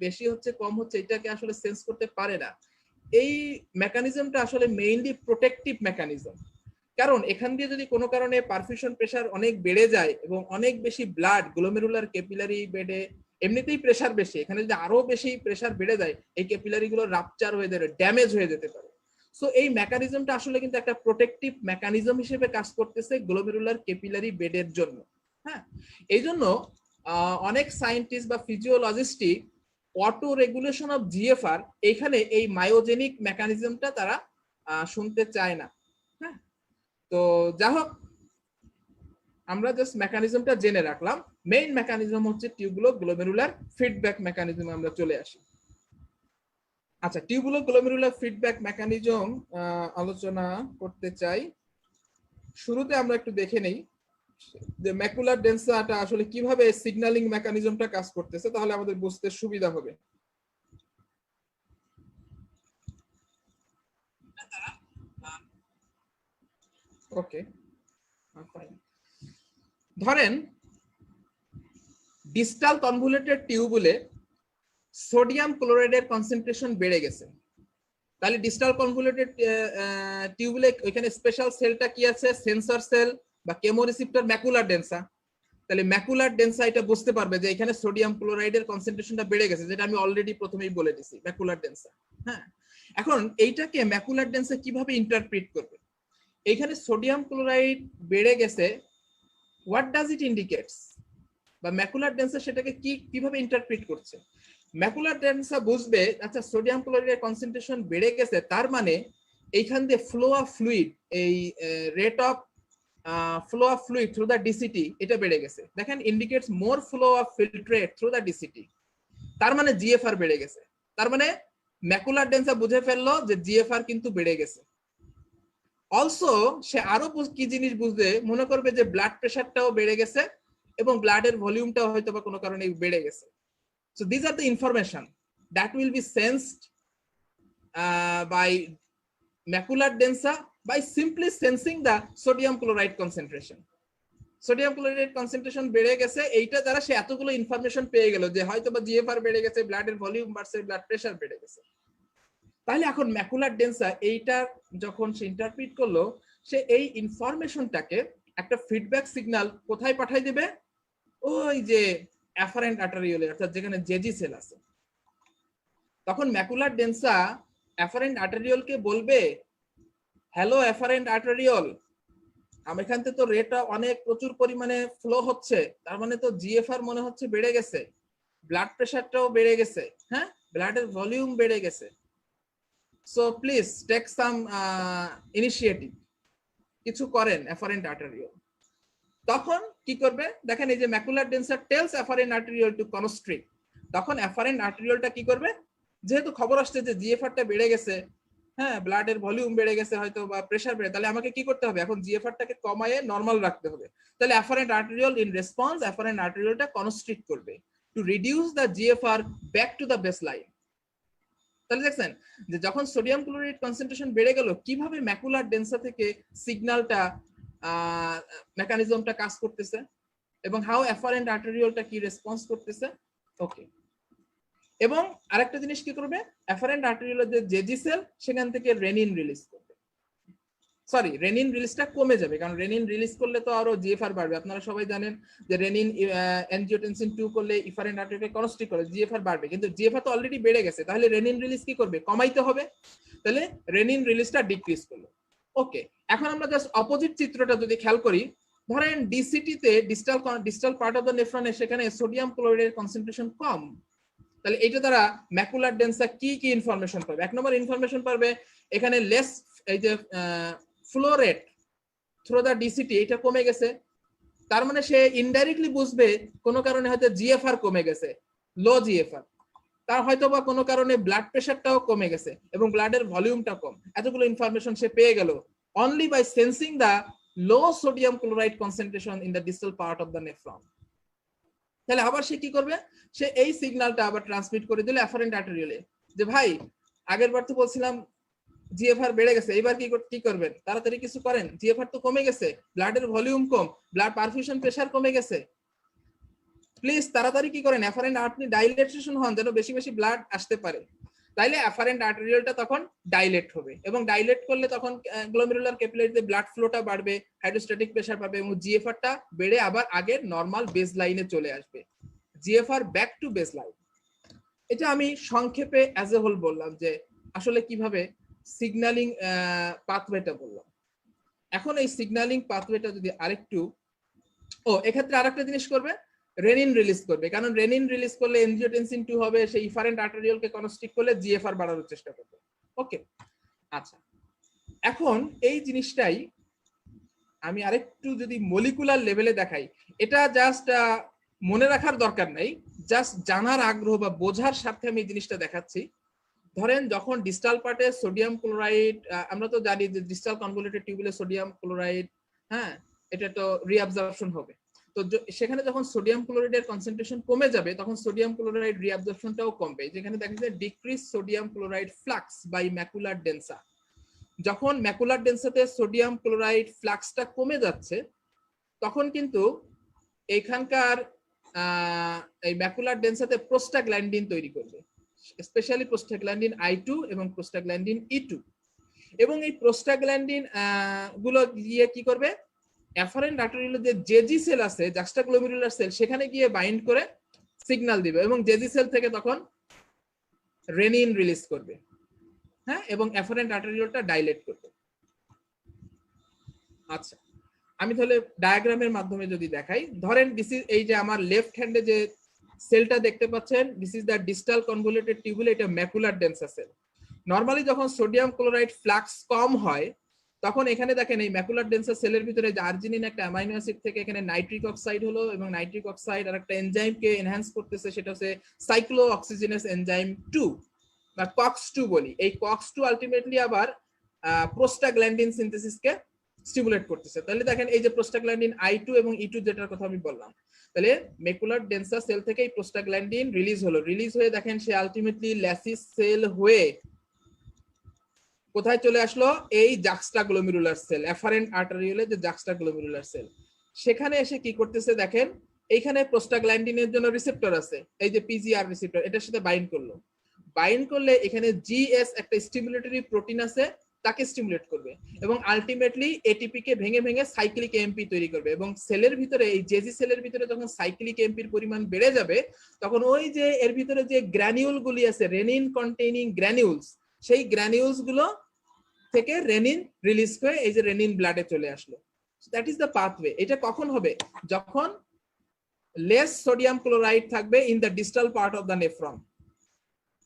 বেশি হচ্ছে কম হচ্ছে এটাকে আসলে সেন্স করতে পারে না। এই মেকানিজমটা আসলে মেইনলি প্রোটেক্টিভ মেকানিজম, কারণ এখান দিয়ে যদি কোনো কারণে পারফিউশন প্রেসার অনেক বেড়ে যায় এবং অনেক বেশি ব্লাড গ্লোমেরুলার ক্যাপিলারি বেডে, এমনিতেই প্রেসার বেশি, এখানে যদি আরো বেশি প্রেসার বেড়ে যায়, এই ক্যাপিলারি গুলো রাপচার হয়ে যাবে, ড্যামেজ হয়ে যেতে পারে। সো এই মেকানিজমটা আসলে কিন্তু একটা প্রোটেক্টিভ মেকানিজম হিসেবে কাজ করতেছে গ্লোমেরুলার ক্যাপিলারি বেডের জন্য। হ্যাঁ, এই জন্য অনেক সায়েন্টিস্ট বা ফিজিওলজিস্টই অটো রেগুলেশন অফ জিএফআর এখানে এই মায়োজেনিক মেকানিজমটা তারা শুনতে চায় না। হ্যাঁ, তো যা হোক, আমরা জাস্ট মেকানিজমটা জেনে রাখলাম। মেইন মেকানিজম হচ্ছে টিউবুলো গ্লোমেরুলার ফিডব্যাক মেকানিজম। আমরা চলে আসি। আচ্ছা, টিউবুলো গ্লোমেরুলার ফিডব্যাক মেকানিজম আলোচনা করতে চাই। শুরুতে আমরা একটু দেখে নেই যে ম্যাকুলার ডেন্সাটা আসলে কিভাবে সিগন্যালিং মেকানিজমটা কাজ করতেছে, তাহলে আমাদের বুঝতে সুবিধা হবে। ওকে, ফাইন। ধরেন ডিস্টাল কনভলিউটেড টিউবুলে সোডিয়াম ক্লোরাইডের কনসেন্ট্রেশন বেড়ে গেছে। তাহলে ডিস্টাল কনভলিউটেড টিউবুলে ওইখানে স্পেশাল সেলটা কি আছে? সেন্সর সেল বা কেমোরিসেপ্টর ম্যাকুলার ডেন্সা। তাহলে ম্যাকুলার ডেন্সা এটা বুঝতে পারবে যে এখানে সোডিয়াম ক্লোরাইডের কনসেন্ট্রেশনটা বেড়ে গেছে, যেটা আমি অলরেডি প্রথমেই বলে দিছি, ম্যাকুলার ডেন্সা। হ্যাঁ, এখন এইটাকে ম্যাকুলার ডেন্সা কিভাবে ইন্টারপ্রিট করবে? এখানে সোডিয়াম ক্লোরাইড বেড়ে গেছে, হোয়াট ডাজ ইট ইন্ডিকেটস? বা ম্যাকুলার ডেন্সা সেটাকে কিভাবে ইন্টারপ্রিট করছে? ম্যাকুলার ডেন্সা বুঝবে আচ্ছা সোডিয়াম ক্লোরাইডের কনসেন্ট্রেশন বেড়ে গেছে, তার মানে এইখান দিয়ে ফ্লো অফ ফ্লুইড, এই rate of flow of fluid through the DCT এটা বেড়ে গেছে। দেখেন indicates more flow of filtrate through the DCT, তার মানে জিএফআর বেড়ে গেছে। তার মানে ম্যাকুলার ডেন্সা বুঝে ফেললো যে জিএফআর কিন্তু বেড়ে গেছে। অলসো সে আরো কি জিনিস বুঝবে, মনে করবে যে ব্লাড প্রেশারটাও বেড়ে গেছে এবং ব্লাডের ভলিউমটাও হয়তো বা কোনো কারণে বেড়ে গেছে। So these are the information that will be sensed by macular densa by simply sensing the sodium chloride concentration. Sodium chloride concentration বেড়ে গেছে, এইটা দ্বারা সে এতগুলো ইনফরমেশন পেয়ে গেল যে হয়তো বা জিএফআর বেড়ে গেছে, ব্লাডের ভলিউম বাড়ছে, ব্লাড প্রেশার বেড়ে গেছে। তাহলে এখন ম্যাকুলার ডেন্সা এইটা যখন সে ইন্টারপ্রিট করলো, সে এই ইনফরমেশনটাকে একটা ফিডব্যাক সিগন্যাল কোথায় পাঠাই দেবে? ওই যে অ্যাফারেন্ট আর্টারিওলে, অর্থাৎ যেখানে জেজি সেল আছে। তখন ম্যাকুলার ডেন্সা অ্যাফারেন্ট আর্টারিওলকে বলবে, হ্যালো অ্যাফারেন্ট আর্টারিওল, আমার এখান থেকে তো রেটটা অনেক প্রচুর পরিমাণে ফ্লো হচ্ছে, তার মানে তো জিএফআর মনে হচ্ছে বেড়ে গেছে, ব্লাড প্রেশারটাও বেড়ে গেছে, হ্যাঁ, ব্লাডের ভলিউম বেড়ে গেছে। So please take some initiative, কিছু করেন অ্যাফারেন্ট আর্টারিওল। তখন কি করবে? দেখেন এই যে macular densa tells afferent arteriole to constrict. তখন অ্যাফারেন্ট আর্টেরিওলটা কি করবে? যেহেতু খবর আসছে যে জিএফআরটা বেড়ে গেছে, হ্যাঁ, ব্লাডের ভলিউম বেড়ে গেছে হয়তো বা প্রেসার বেড়ে, তাহলে আমাকে কি করতে হবে? এখন জিএফআরটাকে কমায়ে নরমাল রাখতে হবে। তাহলে afferent arteriole in response afferent আর্টেরিওলটা কনস্ট্রিক্ট করবে to reduce the GFR back to the baseline. তাহলে দেখছেন যে যখন সোডিয়াম ক্লোরাইড কনসেন্ট্রেশন বেড়ে গেল, কিভাবে ম্যাকুলার ডেন্সা থেকে সিগন্যালটা মেকানিজমটা কাজ করতেছে এবং হাউ অ্যাফারেন্ট আর্টেরিওলটা কি রেসপন্স করতেছে। ওকে, এবং আরেকটা জিনিস কি করবে? অ্যাফারেন্ট আর্টেরিওলের যে জেজি সেল, সেখান থেকে রেনিন রিলিজ করবে। সরি, রেনিন রিলিজটা কমে যাবে, কারণ রেনিন রিলিজ করলে তো আরো জিএফআর বাড়বে। আপনারা সবাই জানেন যে রেনিন অ্যানজিওটেনসিন 2 করলে এফারেন্ট আর্টেরিওল কনস্ট্রিক্ট করে, জিএফআর বাড়বে, কিন্তু জিএফআর তো অলরেডি বেড়ে গেছে, তাহলে রেনিন রিলিজ কি করবে? কমাইতে হবে। তাহলে রেনিন রিলিজটা ডিক্রিজ করলো। ওকে, এখন আমরা জাস্ট অপোজিট চিত্রটা যদি খেয়াল করি, ধরেন ডিসিটি তে ডিস্টাল পার্ট অফ দ্য নেফ্রনে সেখানে সোডিয়াম ক্লোরাইডের কনসেন্ট্রেশন কম, তাহলে এটা দ্বারা ম্যাকুলার ডেন্সা কি কি ইনফরমেশন পাবে? এক নম্বর ইনফরমেশন পাবে এখানে লেস, এই যে flow rate through the DCT এটা কমে গেছে, তার মানে সে ইনডাইরেক্টলি বুঝবে কোনো কারণে হয়তো জিএফআর কমে গেছে, লো জিএফআর, তার হয়তো বা কোনো কারণে ব্লাড প্রেশারটাও কমে গেছে এবং ব্লাডের ভলিউমটা কম। এতগুলো ইনফরমেশন সে পেয়ে গেল only by sensing the low sodium chloride concentration in the distal part of the nephron. তাহলে আবার সে কি করবে? সে এই সিগন্যালটা আবার ট্রান্সমিট করে দিল অ্যাফারেন্ট আর্টেরিওলে যে ভাই আগের বার তো বলছিলাম জিএফআর বেড়ে গেছে, এবার কি করবেন? তাড়াতাড়ি কিছু করেন, জিএফআর তো কমে গেছে, ব্লাডের ভলিউম কম, ব্লাড পারফিউশন প্রেসার কমে গেছে, প্লিজ তাড়াতাড়ি কি করেন, অ্যাফারেন্ট আপনি ডাইলেটেশন হন যেন বেশি বেশি ব্লাড আসতে পারে। তাইলে অ্যাফারেন্ট আর্টেরিওলটা তখন ডাইলেট হবে এবং ডাইলেট করলে তখন গ্লোমেরুলার ক্যাপিলারিতে ব্লাড ফ্লোটা বাড়বে, হাইড্রোস্ট্যাটিক প্রেসার পাবে এবং জিএফআরটা বেড়ে আবার আগের নরমাল বেস লাইনে চলে আসবে, GFR back two base line. এটা আমি সংক্ষেপে অ্যাজ এ হোল বললাম যে আসলে কিভাবে সিগন্যালিং পাথওয়েটা বললাম। এখন এই সিগন্যালিং পাথওয়েটা যদি আরেকটু, এক্ষেত্রে আরেকটা জিনিস করবে, রেনিন রিলিজ করবে, কারণ রেনিন রিলিজ করলে এনজিওটেনসিন 2 হবে, সেই ইফারেন্ট আর্টেরিওলকে কনস্ট্রিক্ট করলে জিএফআর বাড়ানোর চেষ্টা করবে। ওকে, আচ্ছা, এখন এই জিনিসটাই আমি আরেকটু যদি মলিকুলার লেভেলে দেখাই, এটা জাস্ট মনে রাখার দরকার নাই, জাস্ট জানার আগ্রহ বা বোঝার স্বার্থে আমি এই জিনিসটা দেখাচ্ছি। ধরেন যখন ডিস্টাল পার্টে সোডিয়াম ক্লোরাইড, আমরা তো জানি যে ডিস্টাল কনভলিউটেড টিউবুলে সোডিয়াম ক্লোরাইড, হ্যাঁ, এটা তো রিঅ্যাবজর্পশন হবে। তো সেখানে যখন সোডিয়াম ক্লোরাইডের কনসেন্ট্রেশন কমে যাবে তখন সোডিয়াম ক্লোরাইড রিঅ্যাবজর্পশনটাও কমবে, যেখানে দেখা যায় decrease sodium chloride flux by macular densa. যখন ম্যাকুলার ডেন্সাতে সোডিয়াম ক্লোরাইড ফ্লাক্সটা কমে যাচ্ছে তখন কিন্তু এখানকার এই ম্যাকুলার ডেন্সাতে প্রোস্টাগ্ল্যান্ডিন তৈরি করবে, স্পেশালি প্রোস্টাগ্ল্যান্ডিন I2 এবং প্রোস্টাগ্ল্যান্ডিন E2, এবং এই প্রোস্টাগ্ল্যান্ডিন গুলো গিয়ে কি করবে, এফারেন্ট আর্টেরিওলে যে জেজি সেল আছে, জাক্সটাগ্লোমেরুলার সেল, সেখানে গিয়ে বাইন্ড করে সিগন্যাল দিবে এবং জেজি সেল থেকে তখন রেনিন রিলিজ করবে, হ্যাঁ, এবং এফারেন্ট আর্টেরিওলটা ডাইলেট করবে। আচ্ছা, আমি তাহলে ডায়াগ্রামের মাধ্যমে যদি দেখাই, ধরেন দিস ইজ, এই যে আমার লেফট হ্যান্ডে যে সেলটা দেখতে পাচ্ছেন, this is the distal convoluted tubule, এটা ম্যাকুলার ডেন্সা সেল। নরমালি যখন সোডিয়াম ক্লোরাইড ফ্লাক্স কম হয় তখন এখানে দেখেন এই ম্যাকুলার ডেন্সা সেলের ভিতরে যে আর্জিনিন একটা অ্যামাইনো অ্যাসিড থেকে এখানে নাইট্রিক অক্সাইড হলো, এবং নাইট্রিক অক্সাইড আর একটা এনজাইমকে এনহ্যান্স করতেছে, সেটা হচ্ছে সাইক্লো অক্সিজেনাস এনজাইম 2 বা COX-2 বলি। এই COX-2 আলটিমেটলি আবার প্রোস্টাগ্ল্যান্ডিন সিনথেসিসকে স্টিমুলেট করতেছে। তাহলে দেখেন এই যে প্রোস্টাগ্ল্যান্ডিন I2 এবং E2 যেটার কথা আমি বললাম, তাহলে ম্যাকুলার ডেন্সা সেল থেকে এই প্রোস্টাগ্ল্যান্ডিন রিলিজ হলো, রিলিজ হয়ে দেখেন সে আলটিমেটলি ল্যাসিস সেল হয়ে কোথায় চলে আসলো, এই জাক্সটাগ্লোমেরুলার সেল, এফারেন্ট আর্টেরিওলে যে জাক্সটাগ্লোমেরুলার সেল, সেখানে এসে কি করতেছে দেখেন, এইখানে প্রোস্টাগ্ল্যান্ডিনের জন্য রিসেপ্টর আছে, এই যে PGR রিসেপ্টর, এটার সাথে বাইন্ড করলো, বাইন্ড করলে এখানে GS একটা স্টিমুলেটরি প্রোটিন আছে, তাকে স্টিমুলেট করবে এবং আলটিমেটলি এটিপি কে ভেঙে ভেঙে সাইক্লিক এমপি তৈরি করবে, এবং সেলের ভিতরে, এই জেজি সেলের ভিতরে যখন সাইক্লিক এমপির পরিমাণ বেড়ে যাবে তখন ওই যে এর ভিতরে যে গ্র্যানিউল গুলি আছে, রেনিন কন্টেইনিং গ্র্যানিউলস, সেই গ্র্যানিউলস গুলো থেকে রেনিন রিলিজ হয়ে এই যে রেনিন ব্লাডে চলে আসলো। That is the pathway. এটা কখন হবে, যখন লেস সোডিয়াম ক্লোরাইড থাকবে in the distal part of the nephron.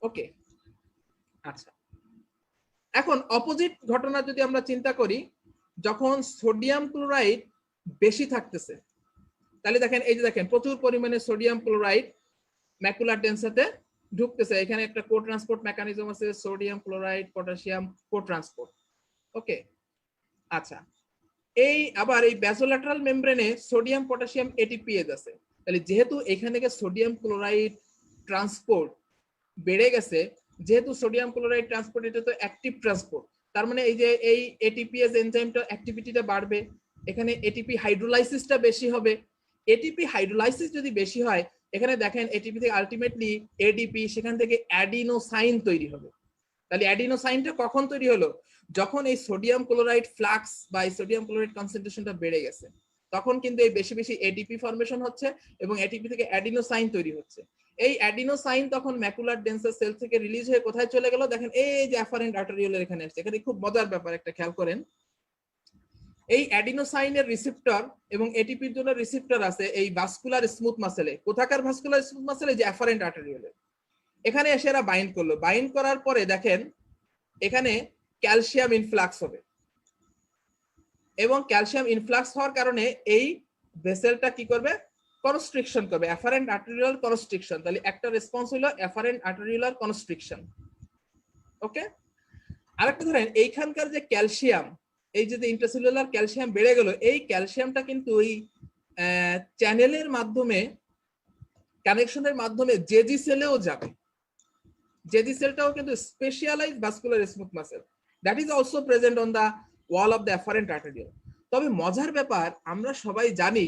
Okay, আচ্ছা, এখন অপোজিট ঘটনা যদি আমরা চিন্তা করি, যখন সোডিয়াম ক্লোরাইড বেশি থাকতেছে, তাহলে দেখেন এই যে দেখেন প্রচুর পরিমাণে সোডিয়াম ক্লোরাইড ম্যাকুলার ডেন্সাতে ঢুকতেছে, এখানে একটা কো ট্রান্সপোর্ট মেকানিজম আছে, সোডিয়াম ক্লোরাইড পটাশিয়াম কো ট্রান্সপোর্ট। ওকে, আচ্ছা, এই আবার এই ব্যাসোল্যাটারাল মেমব্রেনে সোডিয়াম পটাশিয়াম এটিপিএজ আছে, তাহলে যেহেতু এখান থেকে সোডিয়াম ক্লোরাইড ট্রান্সপোর্ট বেড়ে গেছে, যেহেতু সোডিয়াম ক্লোরাইড ট্রান্সপোর্ট এটা তো অ্যাক্টিভ ট্রান্সপোর্ট, তার মানে এই যে এই এটিপিএস এনজাইমটা অ্যাক্টিভিটিটা বাড়বে, এখানে এটিপি হাইড্রোলাইসিসটা বেশি হবে। এটিপি হাইড্রোলাইসিস যদি বেশি হয়, এখানে দেখেন এটিপি থেকে আলটিমেটলি এডিপি, সেখান থেকে অ্যাডিনোসাইন তৈরি হবে। তাহলে অ্যাডিনোসাইনটা কখন তৈরি হলো, যখন এই সোডিয়াম ক্লোরাইড ফ্লাক্স বা এই সোডিয়াম ক্লোরাইড কনসেন্ট্রেশনটা বেড়ে গেছে, তখন কিন্তু এই বেশি বেশি এডিপি ফর্মেশন হচ্ছে এবং এটিপি থেকে অ্যাডিনোসাইন তৈরি হচ্ছে। এই অ্যাডিনোসাইন তখন ম্যাকুলার ডেন্সা সেল থেকে রিলিজ হয়ে কোথায় চলে গেল, দেখেন এই যে এফারেন্ট আর্টেরিওলের এখানে আসছে। এখানে খুব মজার ব্যাপার একটা খেয়াল করেন, এই অ্যাডিনোসাইনের রিসেপ্টর এবং এটিপির জন্য রিসেপ্টর আছে এই ভাস্কুলার স্মুথ মাসেলে। কোথাকার ভাস্কুলার স্মুথ মাসেলে, যে এফারেন্ট আর্টেরিওলে। এখানে এসে এরা বাইন্ড করলো, বাইন্ড করার পরে দেখেন এখানে ক্যালসিয়াম ইনফ্লাক্স হবে, এবং ক্যালসিয়াম ইনফ্লাক্স হওয়ার কারণে এই ভেসেলটা কি করবে, কনস্ট্রিকশন করবে, এফারেন্ট আর্টেরিওলার কনস্ট্রিকশন। তাহলে একটা রেসপন্স হলো এফারেন্ট আর্টেরিওলার কনস্ট্রিকশন। ওকে, আরেকটা ধরেন এইখানকার যে ক্যালসিয়াম, এই যে ইন্ট্রাসেলুলার ক্যালসিয়াম বেড়ে গেল, এই ক্যালসিয়ামটা কিন্তু ওই চ্যানেলের মাধ্যমে, কানেকশনের মাধ্যমে জেজি সেলেও যাবে। জেজি সেলটাও কিন্তু specialised vascular smooth muscle, that is also present on the wall of the efferent arteriole. তবে মজার ব্যাপার, আমরা সবাই জানি,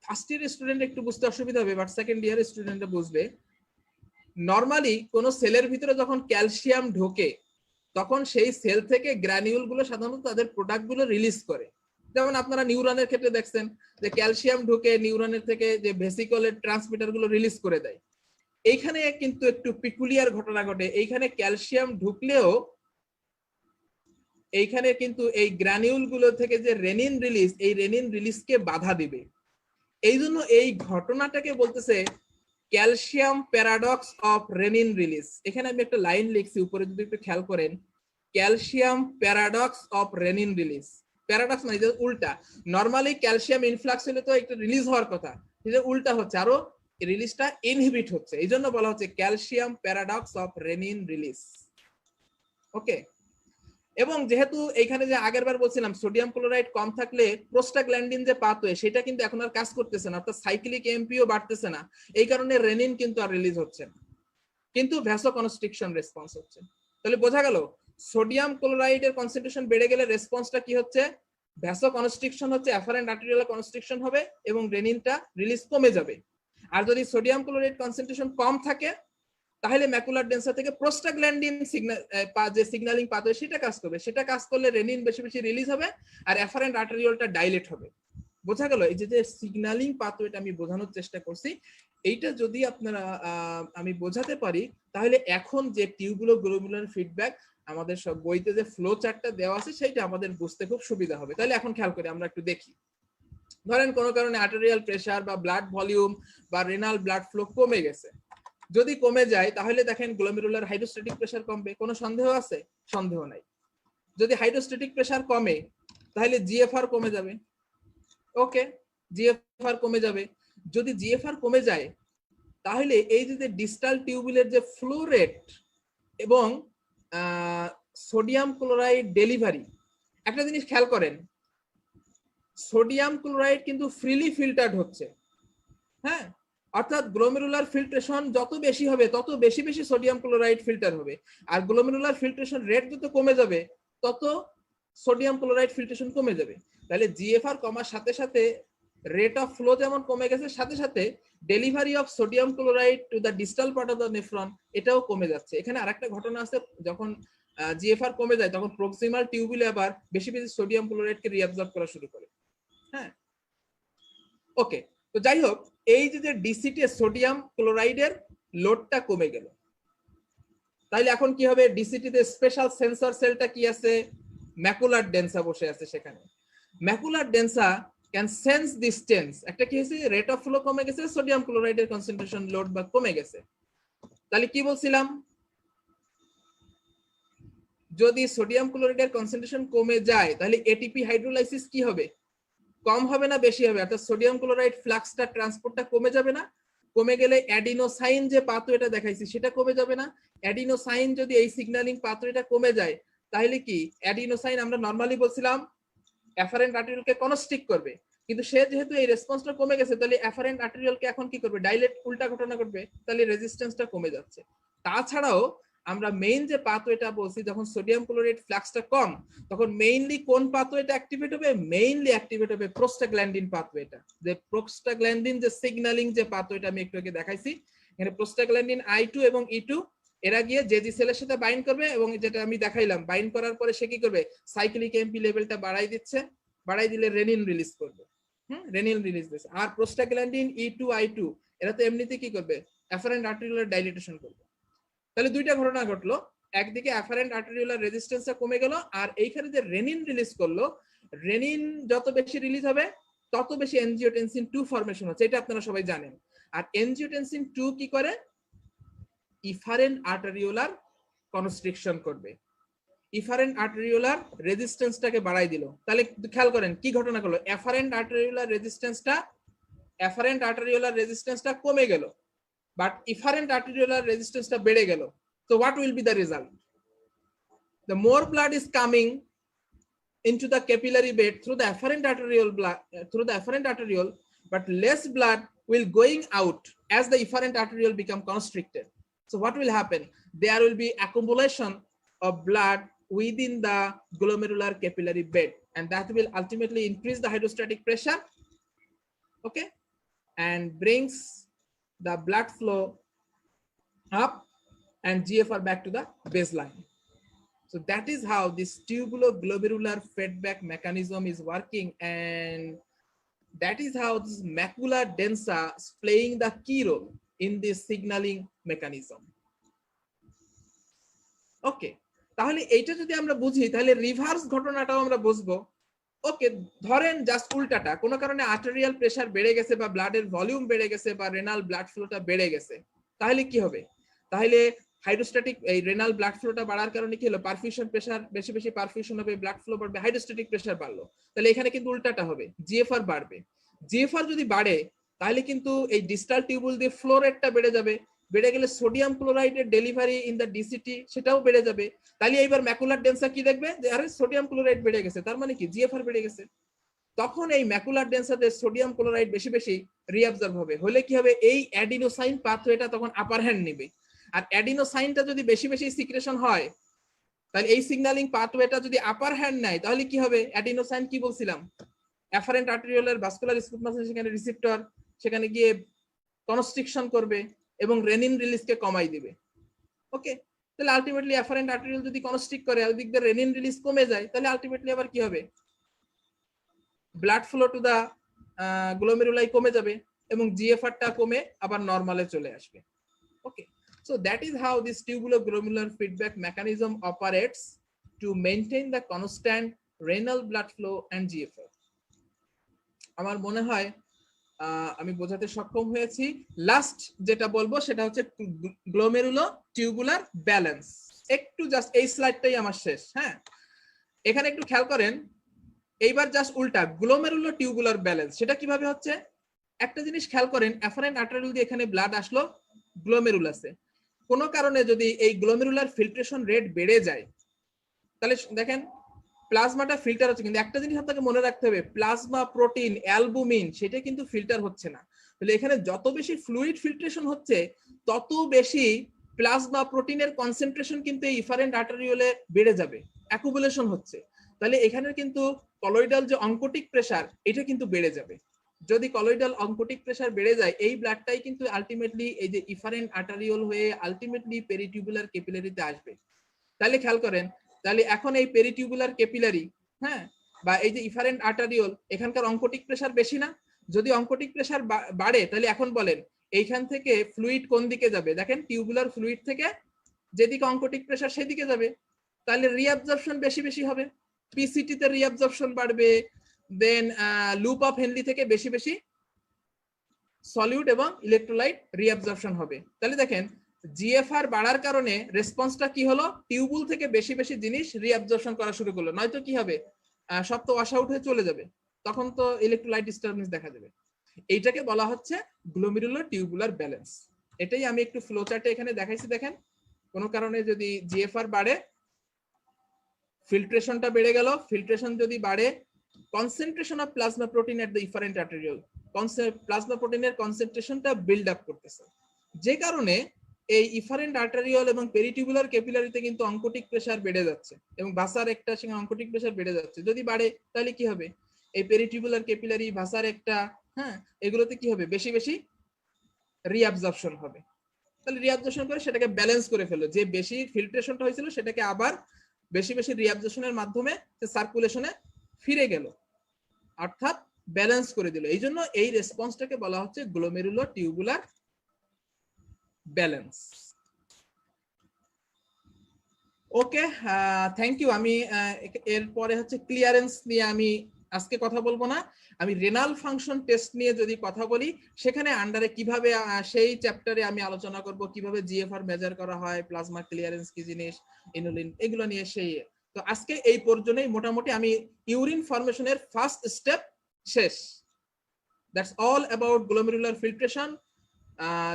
ফার্স্ট ইয়ার স্টুডেন্ট একটু বুঝতে অসুবিধা হবে, বাট সেকেন্ড ইয়ার স্টুডেন্টরা বুঝবে। নরমালি কোন সেলের ভিতরে যখন ক্যালসিয়াম ঢোকে তখন সেই সেল থেকে গ্র্যানিউল গুলো সাধারণত তাদের প্রোডাক্ট গুলো রিলিজ করে। যেমন আপনারা নিউরনের ক্ষেত্রে দেখছেন যে ক্যালসিয়াম ঢুকে নিউরনের থেকে যে ভেসিকলের ট্রান্সমিটার গুলো রিলিজ করে দেয়। এইখানে কিন্তু একটু পিকুলিয়ার ঘটনা ঘটে, এইখানে ক্যালসিয়াম ঢুকলেও এইখানে কিন্তু এই গ্রানিউল গুলো থেকে যে রেনিন রিলিজ, এই রেনিন রিলিজকে বাধা দিবে। এই জন্য এই ঘটনাটাকে বলতেছে calcium paradox of renin release. এখানে আমি একটা লাইন লিখছি উপরে, যদি একটু খেয়াল করেন, calcium paradox of renin release. Paradox মানে যে উল্টা, নরমালি ক্যালসিয়াম ইনফ্লাক্স হলে তো একটু রিলিজ হওয়ার কথা, এটা উল্টা হচ্ছে, আরো রিলিজটা ইনহিবিট হচ্ছে, এই জন্য বলা হচ্ছে calcium paradox of renin release. Okay, এবং যেহেতু এইখানে যে আগের বার বলছিলাম সোডিয়াম ক্লোরাইড কম থাকলে প্রোস্টাগ্ল্যান্ডিন যে পাথওয়ে সেটা কিন্তু এখন আর কাজ করতেছে না, অর্থাৎ সাইক্লিক এমপিও বাড়তেছে না, এই কারণে রেনিন কিন্তু আর রিলিজ হচ্ছে না, কিন্তু ভ্যাসোকনস্ট্রিকশন রেসপন্স হচ্ছে। তাহলে বোঝা গেল সোডিয়াম ক্লোরাইডের কনসেন্ট্রেশন বেড়ে গেলে রেসপন্সটা কি হচ্ছে, ভ্যাসোকনস্ট্রিকশন হচ্ছে, অ্যাফারেন্ট আর্টেরিয়াল কনস্ট্রিকশন হবে এবং রেনিনটা রিলিজ কমে যাবে। আর যদি সোডিয়াম ক্লোরাইড কনসেন্ট্রেশন কম থাকে তাহলে ম্যাকুলার ডেন্সা থেকে প্রোস্টাগ্ল্যান্ডিন সিগন্যাল যে সিগন্যালিং পাথওয়ে সেটা কাজ করবে, সেটা কাজ করলে রেনিন বেশি বেশি রিলিজ হবে আর অ্যাফারেন্ট আর্টেরিয়লটা ডাইলেট হবে। বোঝা গেল? এই যে সিগন্যালিং পাথওয়েটা আমি বোঝানোর চেষ্টা করছি, এইটা যদি আপনারা আমি বোঝাতে পারি তাহলে এখন যে টিউবুলো গ্লোমেরুলার ফিডব্যাক আমাদের সব বইতে যে ফ্লো চার্টটা দেওয়া আছে সেটা আমাদের বুঝতে খুব সুবিধা হবে। তাহলে এখন খেয়াল করে আমরা একটু দেখি। ধরেন কোনো কারণে আর্টেরিয়াল প্রেসার বা ব্লাড ভলিউম বা রেনাল ব্লাড ফ্লো কমে গেছে, যদি কমে যায় তাহলে দেখেন গ্লোমেরুলার হাইড্রোস্ট্যাটিক প্রেসার কমবে, কোনো সন্দেহ আছে? সন্দেহ নাই। যদি হাইড্রোস্ট্যাটিক প্রেসার কমে তাহলে জিএফআর কমে যাবে। ওকে, জিএফআর কমে যাবে। যদি জিএফআর কমে যায় তাহলে এই যে ডিস্টাল টিউবুলের যে ফ্লো রেট এবং সোডিয়াম ক্লোরাইড ডেলিভারি, একটা জিনিস খেয়াল করেন, সোডিয়াম ক্লোরাইড কিন্তু ফ্রিলি ফিল্টার্ড হচ্ছে, হ্যাঁ, অর্থাৎ গ্লোমেরুলার ফিল্ট্রেশন যত বেশি হবে তত বেশি বেশি সোডিয়াম ক্লোরাইড ফিল্টার হবে, আর গ্লোমেরুলার ফিল্ট্রেশন রেট যত কমে যাবে তত সোডিয়াম ক্লোরাইড ফিল্ট্রেশন কমে যাবে। তাহলে জিএফআর কমার সাথে সাথে রেট অফ ফ্লো যেমন কমে গেছে, সাথে সাথে delivery of sodium chloride to the distal part of the nephron এটাও কমে যাচ্ছে। এখানে আরেকটা ঘটনা আছে, যখন জিএফআর কমে যায় তখন প্রক্সিমাল টিউবুলে আবার বেশি বেশি সোডিয়াম ক্লোরাইডকে রিঅ্যাবজর্ব করা শুরু করে। হ্যাঁ, ওকে, তো যাই হোক, এই যে ডিসিটি সোডিয়াম ক্লোরাইডের লোডটা কমে গেল, তাইলে এখন কি হবে, ডিসিটিতে স্পেশাল সেন্সর সেলটা কি আছে, ম্যাকুলার ডেন্সা বসে আছে সেখানে। ম্যাকুলার ডেন্সা ক্যান সেন্স ডিস্টেন্স, একটা কি হয়েছে, রেট অফ ফ্লো কমে গেছে, সোডিয়াম ক্লোরাইডের কনসেন্ট্রেশন লোড বা কমে গেছে। তাহলে কি বলছিলাম, যদি সোডিয়াম ক্লোরাইডের কনসেন্ট্রেশন কমে যায় তাহলে এটিপি হাইড্রোলাইসিস কি হবে, কম হবে না বেশি হবে, অর্থাৎ সোডিয়াম ক্লোরাইড ফ্লাক্সটা ট্রান্সপোর্টটা কমে যাবে না, কমে গেলে অ্যাডিনোসাইন যে পাথওয়েটা দেখাইছি সেটা কমে যাবে না। অ্যাডিনোসাইন যদি এই সিগন্যালিং পাথওয়েটা কমে যায় তাহলে কি, অ্যাডিনোসাইন আমরা নরমালি বলছিলাম অ্যাফারেন্ট আর্টেরিয়লকে কনস্ট্রিক্ট করবে, কিন্তু সে যেহেতু এই রেসপন্সটা কমে গেছে তাহলে অ্যাফারেন্ট আর্টেরিয়লকে এখন কি করবে, ডাইলেট, উল্টা ঘটনা ঘটবে, তাহলে রেজিস্ট্যান্সটা কমে যাচ্ছে। তাছাড়াও আমরা মেইন যে পাথওয়েটা বলছি, যখন সোডিয়াম ক্লোরাইড ফ্লাক্সটা কম তখন মেইনলি কোন পাথওয়েটা অ্যাক্টিভেট হবে, মেইনলি অ্যাক্টিভেট হবে প্রোস্টাগ্ল্যান্ডিন পাথওয়েটা। যে প্রোস্টাগ্ল্যান্ডিন যে সিগন্যালিং যে পাথওয়েটা আমি একটু আগে দেখাইছি, এখানে প্রোস্টাগ্ল্যান্ডিন I2 এবং E2 এরা গিয়ে জেজি সেলের সাথে বাইন্ড করবে, এবং যেটা আমি দেখাইলাম বাইন্ড করার পরে সে কি করবে, সাইক্লিক এমপি লেভেলটা বাড়াই দিচ্ছে, বাড়াই দিলে রেনিন রিলিজ করবে। রেনিন রিলিজ দিচ্ছে। আর প্রোস্টাগ্ল্যান্ডিন E2 I2 এরা তো এমনিতে কি করবে, অ্যাফারেন্ট আর্টেরিওলার ডাইলেটেশন করবে। তাহলে দুইটা ঘটনা ঘটলো, একদিকে অ্যাফারেন্ট আর্টেরিওলার রেজিস্ট্যান্সটা কমে গেল, আর এইখানে যে রেনিন রিলিজ করলো, রেনিন যত বেশি রিলিজ হবে তত বেশি এনজিওটেনসিন 2 ফরমেশন হচ্ছে, এটা আপনারা সবাই জানেন। আর এনজিওটেনসিন 2 কি করে, ইফারেন্ট আর্টেরিওলার কনস্ট্রিকশন করবে, ইফারেন্ট আর্টেরিওলার রেজিস্ট্যান্সটাকে বাড়াই দিল। তাহলে খেয়াল করেন কি ঘটনা হলো, অ্যাফারেন্ট আর্টেরিওলার রেজিস্ট্যান্সটা কমে গেল, but efferent arteriolar resistance টা বেড়ে গেল। So what will be the result? The more blood is coming into the capillary bed through the afferent arteriole, but less blood will going out as the efferent arteriole become constricted. So what will happen? There will be accumulation of blood within the glomerular capillary bed, and that will ultimately increase the hydrostatic pressure, okay, and brings the blood flow up and GFR back to the baseline. So that is how this tubuloglomerular feedback mechanism is working, and that is how this macula densa is playing the key role in this signaling mechanism. Okay, তাহলে এইটা যদি আমরা বুঝি তাহলে reverse ঘটনাটাও আমরা বুঝবো। ওকে, ধরেন just উল্টাটা, কোনো কারণে আর্টেরিয়াল প্রেসার বেড়ে গেছে বা ব্লাডের ভলিউম বেড়ে গেছে বা রেনাল ব্লাড ফ্লোটা বেড়ে গেছে, তাহলে কি হবে? তাহলে হাইড্রোস্ট্যাটিক এই রেনাল ব্লাড ফ্লোটা বাড়ার কারণে কি হলো? পারফিউশন প্রেসার বেশি বেশি পারফিউশন হবে, ব্লাড ফ্লো বাড়বে, হাইড্রোস্ট্যাটিক প্রেসার বাড়লো। তাহলে এখানে কিন্তু উল্টাটা হবে, জিএফআর বাড়বে। জিএফআর যদি বাড়ে তাহলে কিন্তু এই ডিস্টাল টিউবুল দিয়ে ফ্লো রেটটা বেড়ে যাবে, বেড়ে গেলে সোডিয়াম ক্লোরাইডের ডেলিভারি ইন দ্য ডিসিটি সেটাও বেড়ে যাবে। তাহলে এইবার ম্যাকুলার ডেন্সার কি দেখবে যে আরে সোডিয়াম ক্লোরাইড বেড়ে গেছে, তার মানে কি জিএফআর বেড়ে গেছে। তখন এই ম্যাকুলার ডেন্সারে সোডিয়াম ক্লোরাইড বেশি বেশি রিঅ্যাবজর্ব হবে, হলে কি হবে? এই অ্যাডিনোসাইন পাথওয়েটা তখন আপার হ্যান্ড নেবে। আর অ্যাডিনোসাইনটা যদি বেশি বেশি সিক্রেশন হয়, তাহলে এই সিগন্যালিং পাথওয়েটা যদি আপার হ্যান্ড নেয় তাহলে কি হবে? অ্যাডিনোসাইন কি বলছিলাম, অ্যাফারেন্ট আর্টেরিওলার ভাস্কুলার স্মুথ মাসল সেখানে রিসেপ্টর, সেখানে গিয়ে কনস্ট্রিকশন করবে এবং রেনিন রিলিজকে কমাই দিবে। ওকে, তাহলে আলটিমেটলি অ্যাফারেন্ট আর্টেরিওল যদি কনস্ট্রিক্ট করে আর দিক দিয়ে রেনিন রিলিজ কমে যায়, তাহলে আলটিমেটলি আবার কি হবে? ব্লাড ফ্লো টু দা গ্লোমেরুলাই কমে যাবে এবং জিএফআরটা কমে আবার নরমালে চলে আসবে। ওকে, so that is how this tubulo-glomerular feedback mechanism operates to maintain the constant renal blood flow and GFR. আমার মনে হয় আমি বোঝাতে সক্ষম হয়েছি। লাস্ট যেটা বলবো সেটা হচ্ছে গ্লোমেরুলো টিউবুলার ব্যালেন্স। একটু জাস্ট এই স্লাইডটাই আমার শেষ। হ্যাঁ, এখানে একটু খেয়াল করেন, এইবার জাস্ট উল্টা গ্লোমেরুলো টিউবুলার ব্যালেন্স সেটা কিভাবে হচ্ছে? একটা জিনিস খেয়াল করেন, অ্যাফারেন্ট আর্টারিওল দিয়ে এখানে ব্লাড আসলো গ্লোমেরুলাসে, কোনো কারণে যদি এই গ্লোমেরুলার ফিল্ট্রেশন রেট বেড়ে যায় তাহলে দেখেন প্লাজমাটা ফিল্টার হচ্ছে, কিন্তু একটা জিনিস আপনাকে মনে রাখতে হবে, প্লাজমা প্রোটিন অ্যালবুমিন সেটা কিন্তু ফিল্টার হচ্ছে না। তাহলে এখানে যত বেশি ফ্লুইড ফিল্ট্রেশন হচ্ছে তত বেশি প্লাজমা প্রোটিনের কনসেন্ট্রেশন কিন্তু এই ইফারেন্ট আর্টারিওলে বেড়ে যাবে, অ্যাকুমুলেশন হচ্ছে। তাহলে এখানে কিন্তু কলয়েডাল যে অঙ্কোটিক প্রেসার এটা কিন্তু বেড়ে যাবে। যদি কলয়েডাল অঙ্কোটিক প্রেসার বেড়ে যায় এই ব্লাডটাই কিন্তু আলটিমেটলি এই যে ইফারেন্ট আর্টারিওল হয়ে আলটিমেটলি পেরিটিউবুলার ক্যাপিলারিতে আসবে। তাহলে খেয়াল করেন, তাহলে এখন এই পেরিটিউবুলার ক্যাপিলারি, হ্যাঁ, বা এই যে ইফারেন্ট আর্টারিওল এখানকার অঙ্কোটিক প্রেসার বেশি না? যদি অঙ্কোটিক প্রেসার বাড়ে তাহলে এখন বলেন এইখান থেকে ফ্লুইড কোন দিকে যাবে? দেখেন টিউবুলার ফ্লুইড থেকে যেদিকে অঙ্কোটিক প্রেসার সেদিকে যাবে, তাহলে রিঅ্যাবজর্পশন বেশি বেশি হবে, পিসিটি তে রিঅ্যাবজর্পশন বাড়বে, দেন লুপ অফ হেনলি থেকে বেশি বেশি সলিউট এবং ইলেকট্রোলাইট রিঅ্যাবজর্পশন হবে। তাহলে দেখেন জিএফআর বাড়ার কারণে রেসপন্সটা কি হলো? টিউবুল থেকে বেশি বেশি জিনিস রিঅ্যাবজর্পশন করা শুরু করলো, নয়তো কি হবে? সব তো ওয়াশ আউট হয়ে চলে যাবে, তখন তো ইলেকট্রোলাইট ডিস্টারবেন্স দেখা যাবে। এইটাকে বলা হচ্ছে গ্লোমেরুলার টিউবুলার ব্যালেন্স। এটাই আমি একটু ফ্লো চার্টে এখানে দেখাইছি। দেখেন কোনো কারণে যদি জিএফআর বাড়ে ফিল্ট্রেশনটা বেড়ে গেল, ফিল্ট্রেশন যদি বাড়ে concentration of plasma protein at the efferent arteriole, plasma প্রোটিনের কনসেন্ট্রেশনটা বিল্ড আপ করতেছে, যে কারণে এই ইফারেন্ট আর্টারিওল এবং পেরিটিউবুলার ক্যাপিলারিতে কিন্তু অঙ্কোটিক প্রেসার বেড়ে যাচ্ছে এবং ভাসার একটা সঙ্গে অঙ্কোটিক প্রেসার বেড়ে যাচ্ছে। যদি বাড়ে তাহলে কি হবে? এই পেরিটিউবুলার ক্যাপিলারি, ভাসার একটা, হ্যাঁ, এগুলোতে কি হবে? বেশি বেশি রিঅ্যাবজর্পশন হবে। তাহলে রিঅ্যাবজর্পশন করে সেটাকে ব্যালেন্স করে ফেলো, যে বেশি ফিল্ট্রেশনটা হয়েছিল সেটাকে আবার বেশি বেশি রিঅ্যাবজর্পশনের মাধ্যমে সার্কুলেশনে ফিরে গেল, অর্থাৎ ব্যালেন্স করে দিল। এই জন্য এই রেসপন্সটাকে বলা হচ্ছে glomerulo tubular balance. Okay, thank you. আমি এরপরে হচ্ছে ক্লিয়ারেন্স নিয়ে আমি আজকে কথা বলবো না, আমি রেনাল ফাংশন টেস্ট নিয়ে যদি কথা বলি সেখানে আন্ডারে কিভাবে সেই চ্যাপ্টারে আমি আলোচনা করব কিভাবে জিএফআর মেজার করা হয়, প্লাজমা ক্লিয়ারেন্স কি জিনিস, ইনুলিন, এগুলো নিয়ে সেই। তো আজকে এই পর্যন্তই মোটামুটি আমি ইউরিন ফরমেশনের ফার্স্ট স্টেপ শেষ। That's all about glomerular filtration,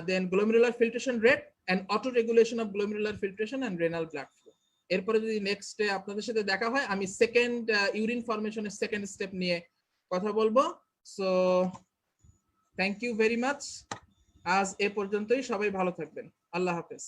then glomerular filtration rate and auto regulation of glomerular filtration and renal blood flow. এরপরে যদি নেক্সট আপনাদের সাথে দেখা হয় আমি সেকেন্ড ইউরিন ফরমেশনের সেকেন্ড স্টেপ নিয়ে কথা বলবো। So thank you very much. আজ এ পর্যন্তই, সবাই ভালো থাকবেন, আল্লাহ হাফেজ।